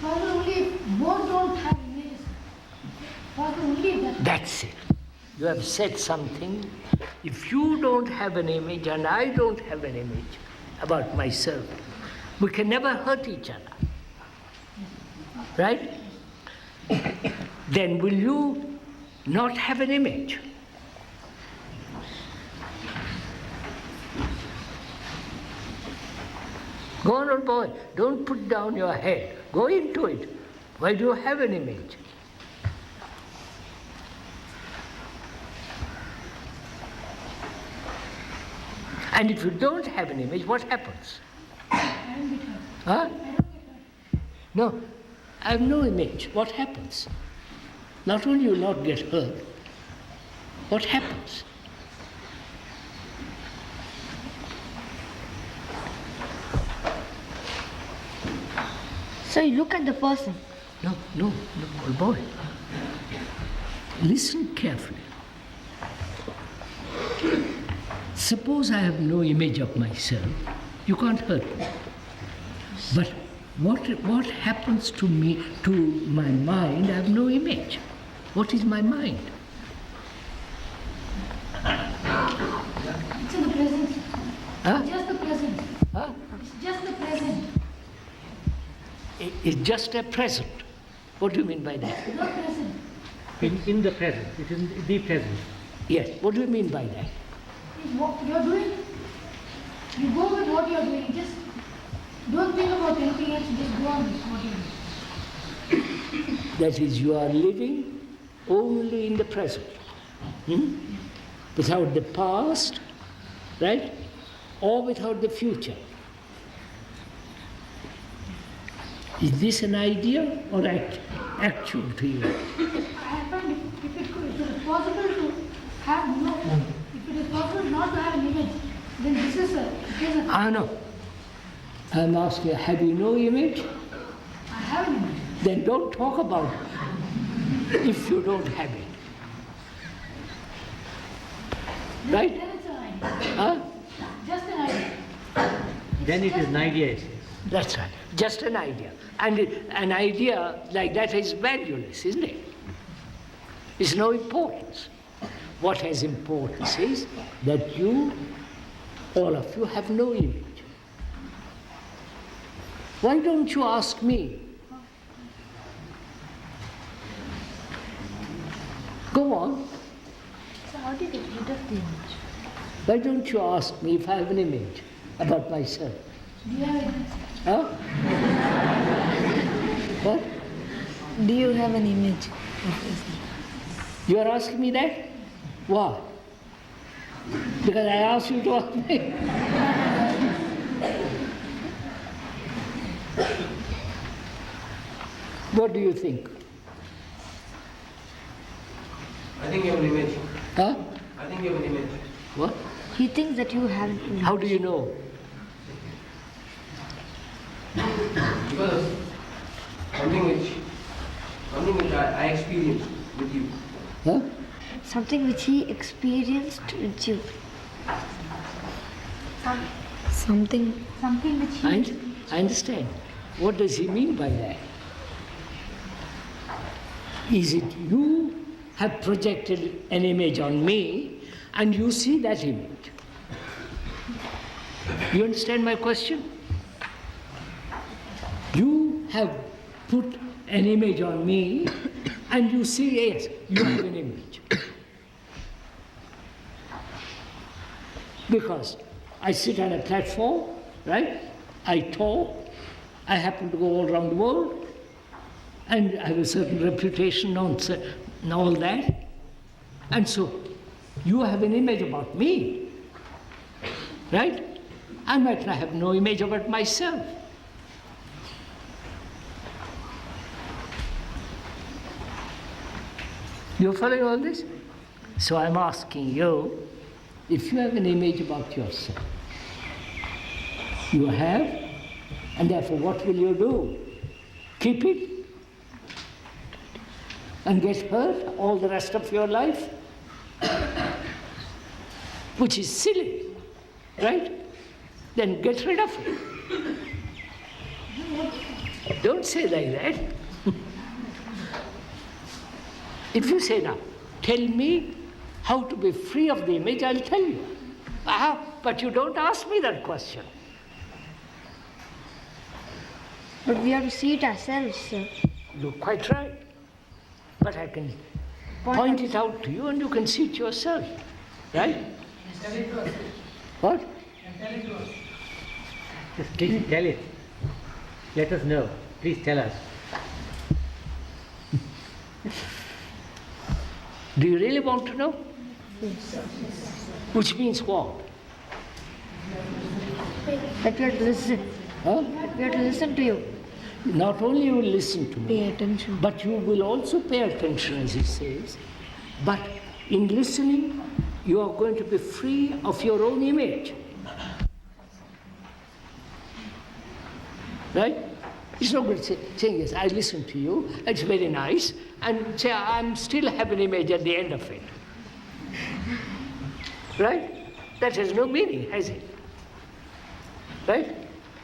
[SPEAKER 11] possible only if both don't have images. Possible only if that.
[SPEAKER 1] That's it. You have said something. If you don't have an image and I don't have an image about myself, we can never hurt each other. Right? Then will you not have an image? Go on, old boy. Don't put down your head. Go into it. Why do you have an image? And if you don't have an image, what happens? Huh? No, I have no image. What happens? Not only you not get hurt, what happens?
[SPEAKER 8] So you look at the person.
[SPEAKER 1] No, old boy. Listen carefully. Suppose I have no image of myself, you can't hurt me. But what happens to me, to my mind? I have no image. What is my mind?
[SPEAKER 11] It's in the present.
[SPEAKER 1] Huh?
[SPEAKER 11] Just the present.
[SPEAKER 1] Huh?
[SPEAKER 11] It's just the present.
[SPEAKER 1] It's just a present. What do you mean by that?
[SPEAKER 11] The present.
[SPEAKER 4] In the present, it is the present.
[SPEAKER 1] Yes, what do you mean by that?
[SPEAKER 11] Is what you're doing. You go with what you're doing. Just don't think about anything else. Just go on with what you're doing.
[SPEAKER 1] That is, you are living only in the present. Without the past, right? Or without the future. Is this an idea or actual to you?
[SPEAKER 11] I find if it is possible to have no, if it is possible not to have an image, then this is a.
[SPEAKER 1] I know. I'm asking, have you no image?
[SPEAKER 11] I have an image.
[SPEAKER 1] Then don't talk about it if you don't have it. Right?
[SPEAKER 11] Then it's an idea.
[SPEAKER 1] Huh?
[SPEAKER 11] Just an idea.
[SPEAKER 4] Then it is an idea, it says.
[SPEAKER 1] That's right. Just an idea. And an idea like that is valueless, isn't it? It's no importance. What has importance is that you, all of you, have no image. Why don't you ask me? Go on.
[SPEAKER 3] So how do you get rid of the image?
[SPEAKER 1] Why don't you ask me if I have an image about myself?
[SPEAKER 11] Do you have an
[SPEAKER 1] Huh? What?
[SPEAKER 9] Do you have an image of yourself?
[SPEAKER 1] You are asking me that? Why? Because I asked you to ask me. What do you think?
[SPEAKER 13] I think you have an image.
[SPEAKER 1] Huh?
[SPEAKER 13] I think you have an image.
[SPEAKER 1] What?
[SPEAKER 8] He thinks that you have an image.
[SPEAKER 1] How do you know?
[SPEAKER 13] Because something which I experienced with you.
[SPEAKER 1] Huh?
[SPEAKER 8] Something which he experienced with you.
[SPEAKER 9] Something.
[SPEAKER 3] Something which he...
[SPEAKER 1] I understand. What does he mean by that? Is it you have projected an image on me and you see that image? You understand my question? You have put an image on me and you see, yes, you have an image. Because I sit on a platform, right? I talk, I happen to go all around the world, and I have a certain reputation and all that. And so, you have an image about me, right? I might not have no image about myself. You're following all this? So I'm asking you, if you have an image about yourself, you have, and therefore what will you do? Keep it? And get hurt all the rest of your life? Which is silly, right? Then get rid of it. Don't say like that. If you say now, tell me how to be free of the image, I'll tell you. But you don't ask me that question.
[SPEAKER 8] But we have to see it ourselves, sir.
[SPEAKER 1] You're quite right. But I can point it out to you and you can see it yourself. Right?
[SPEAKER 11] Tell it to us.
[SPEAKER 1] What?
[SPEAKER 11] Tell it to us.
[SPEAKER 4] Just please tell it. Let us know. Please tell us.
[SPEAKER 1] Do you really want to know?
[SPEAKER 8] Yes.
[SPEAKER 1] Which means what?
[SPEAKER 8] That we have to listen.
[SPEAKER 1] Huh?
[SPEAKER 8] We have to listen to you.
[SPEAKER 1] Not only you will listen to me,
[SPEAKER 9] Pay attention.
[SPEAKER 1] but you will also pay attention, as he says. But in listening, you are going to be free of your own image. Right? It's not good saying, yes, I listen to you, it's very nice, and say, I'm still have an image at the end of it. Right? That has no meaning, has it? Right?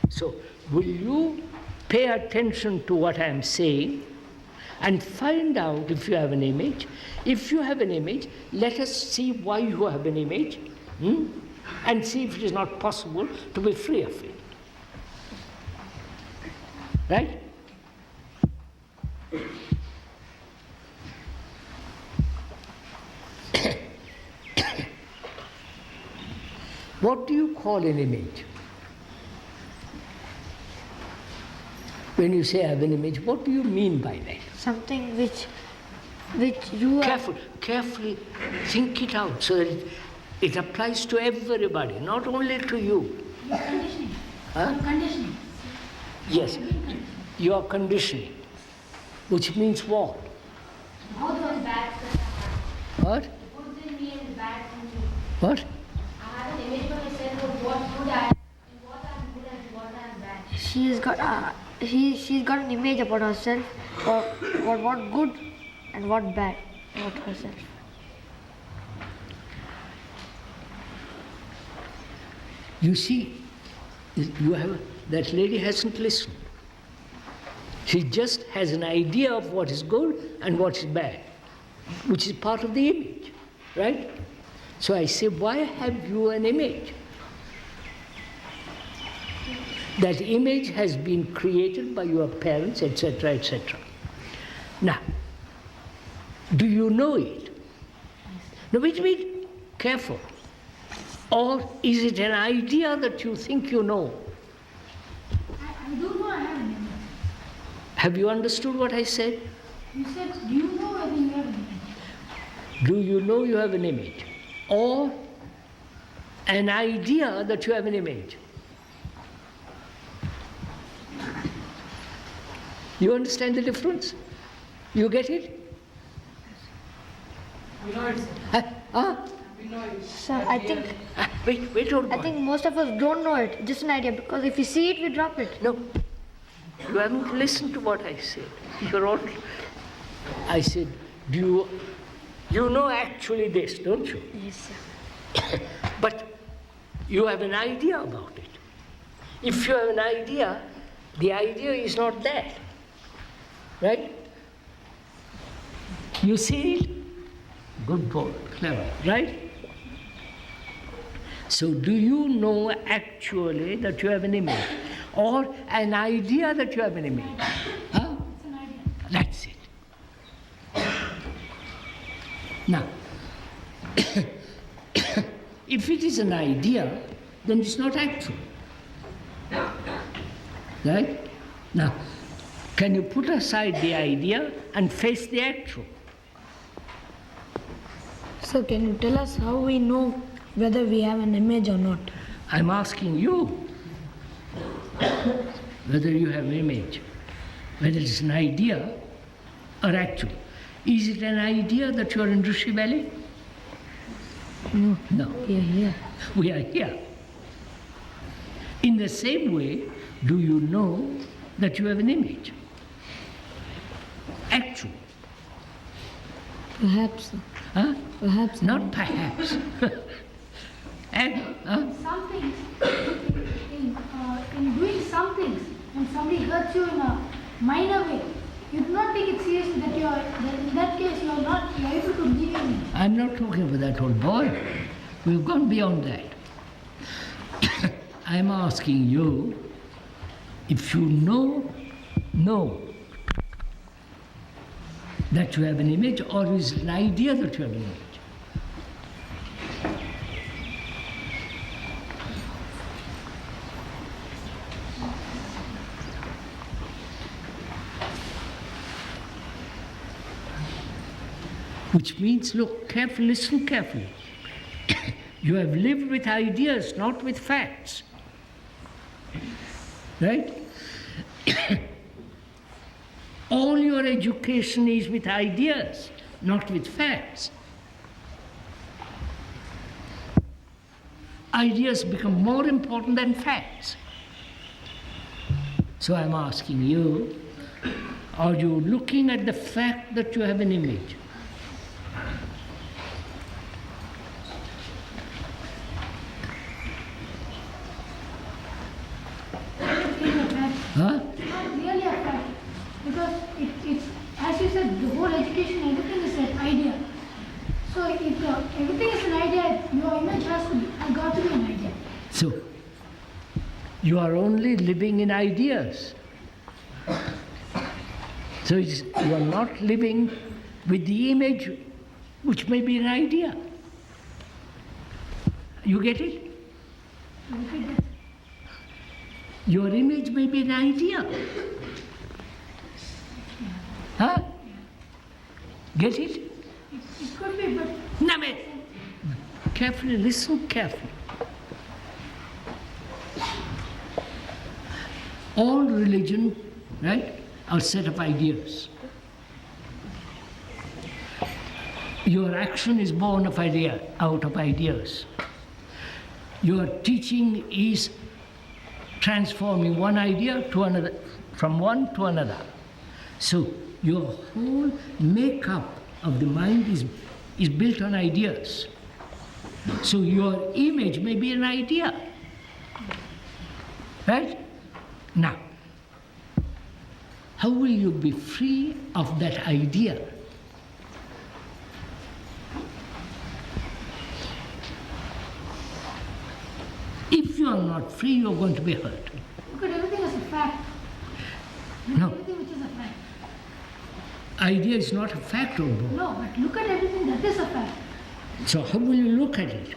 [SPEAKER 1] So, will you pay attention to what I am saying and find out if you have an image? If you have an image, let us see why you have an image, and see if it is not possible to be free of it. Right? What do you call an image? When you say I have an image, what do you mean by that?
[SPEAKER 8] Something which you
[SPEAKER 1] Carefully think it out so that it applies to everybody, not only to you.
[SPEAKER 11] You're conditioning.
[SPEAKER 1] Huh?
[SPEAKER 11] You're conditioning.
[SPEAKER 1] Yes, you are conditioning, which means what?
[SPEAKER 12] Both are bad.
[SPEAKER 1] What?
[SPEAKER 12] Good in me and bad in me.
[SPEAKER 1] What?
[SPEAKER 12] I have an image of myself of what good I am, and what I'm good and what I'm bad.
[SPEAKER 8] she's got an image about herself, or what good and what bad about herself.
[SPEAKER 1] You see, that lady hasn't listened. She just has an idea of what is good and what is bad, which is part of the image, right? So I say, why have you an image? That image has been created by your parents, etc., etc. Now, do you know it? Now, be careful. Or is it an idea that you think you know?
[SPEAKER 11] I do know I have an image.
[SPEAKER 1] Have you understood what I said?
[SPEAKER 11] You said, do you know whether you have an image?
[SPEAKER 1] Do you know you have an image? Or an idea that you have an image? You understand the difference? You get it?
[SPEAKER 11] We know it, we know it.
[SPEAKER 8] Sir, I think
[SPEAKER 1] Wait, hold
[SPEAKER 8] I
[SPEAKER 1] on.
[SPEAKER 8] think most of us don't know it. Just an idea, because if we see it, we drop it.
[SPEAKER 1] No, you haven't listened to what I said. You're all. I said, you know actually this, don't you?
[SPEAKER 8] Yes, sir.
[SPEAKER 1] But you have an idea about it. If you have an idea, the idea is not that. Right? You see it? Good boy, clever, right? So do you know actually that you have an image? Or an idea that you have an image? Huh?
[SPEAKER 11] It's an idea.
[SPEAKER 1] That's it. Now, if it is an idea, then it's not actual. Right? Now, can you put aside the idea and face the actual?
[SPEAKER 9] So can you tell us how we know whether we have an image or not?
[SPEAKER 1] I'm asking you whether you have an image, whether it's an idea or actual. Is it an idea that you are in Rishi Valley?
[SPEAKER 9] No.
[SPEAKER 1] No.
[SPEAKER 9] We are here.
[SPEAKER 1] We are here. In the same way, do you know that you have an image? Actual.
[SPEAKER 9] Perhaps.
[SPEAKER 1] Huh?
[SPEAKER 9] Perhaps.
[SPEAKER 1] Not perhaps. And,
[SPEAKER 11] Some things, in doing some things, when somebody hurts you in a minor way, you do not take it seriously that in that case you are able to give your image.
[SPEAKER 1] I'm not talking about that old boy. We've gone beyond that. I'm asking you if you know that you have an image, or is it an idea that you have an image? Which means, look carefully, listen carefully. You have lived with ideas, not with facts. Right? All your education is with ideas, not with facts. Ideas become more important than facts. So I'm asking you, are you looking at the fact that you have an image? Huh?
[SPEAKER 11] It's not really a fact, because it's, as you said, the whole education, everything is an idea. So if everything is an idea, your image has got to be an idea.
[SPEAKER 1] So, you are only living in ideas. So you are not living with the image, which may be an idea. You get it?
[SPEAKER 11] Repeat that.
[SPEAKER 1] Your image may be an idea. Huh? Get it?
[SPEAKER 11] It could be, but
[SPEAKER 1] Now, carefully, listen carefully. All religion, right, are a set of ideas. Your action is born of out of ideas. Your teaching is transforming one idea to another, from one to another. So your whole makeup of the mind is built on ideas. So your image may be an idea. Right? Now, how will you be free of that idea? If you are not free, you are going to be hurt.
[SPEAKER 11] look at everything as a fact.
[SPEAKER 1] No.
[SPEAKER 11] Everything which is a fact.
[SPEAKER 1] Idea is not a fact, old boy.
[SPEAKER 11] No, but look at everything that is a fact.
[SPEAKER 1] So how will you look at it?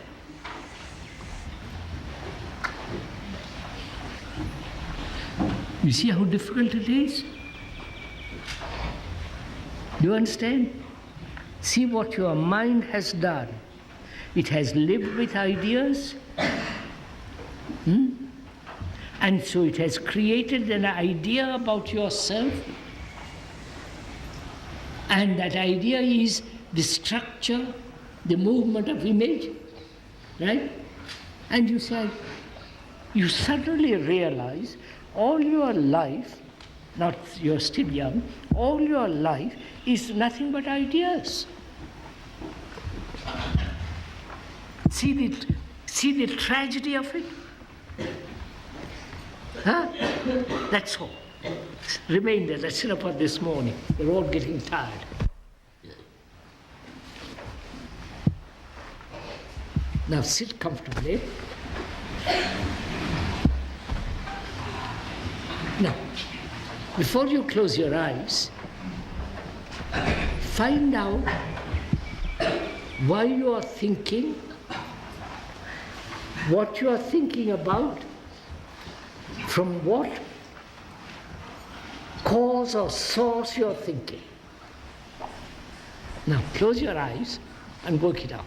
[SPEAKER 1] You see how difficult it is? Do you understand? See what your mind has done. It has lived with ideas, and so it has created an idea about yourself And that idea is the structure, the movement of image, right? And you said, you suddenly realize all your life, not you're still young, all your life is nothing but ideas. See the tragedy of it? Huh? That's all. Remain there. Let's sit up for this morning. We're all getting tired. Now sit comfortably. Now, before you close your eyes, find out why you are thinking, what you are thinking about, from what cause or source you are thinking. Now close your eyes and work it out.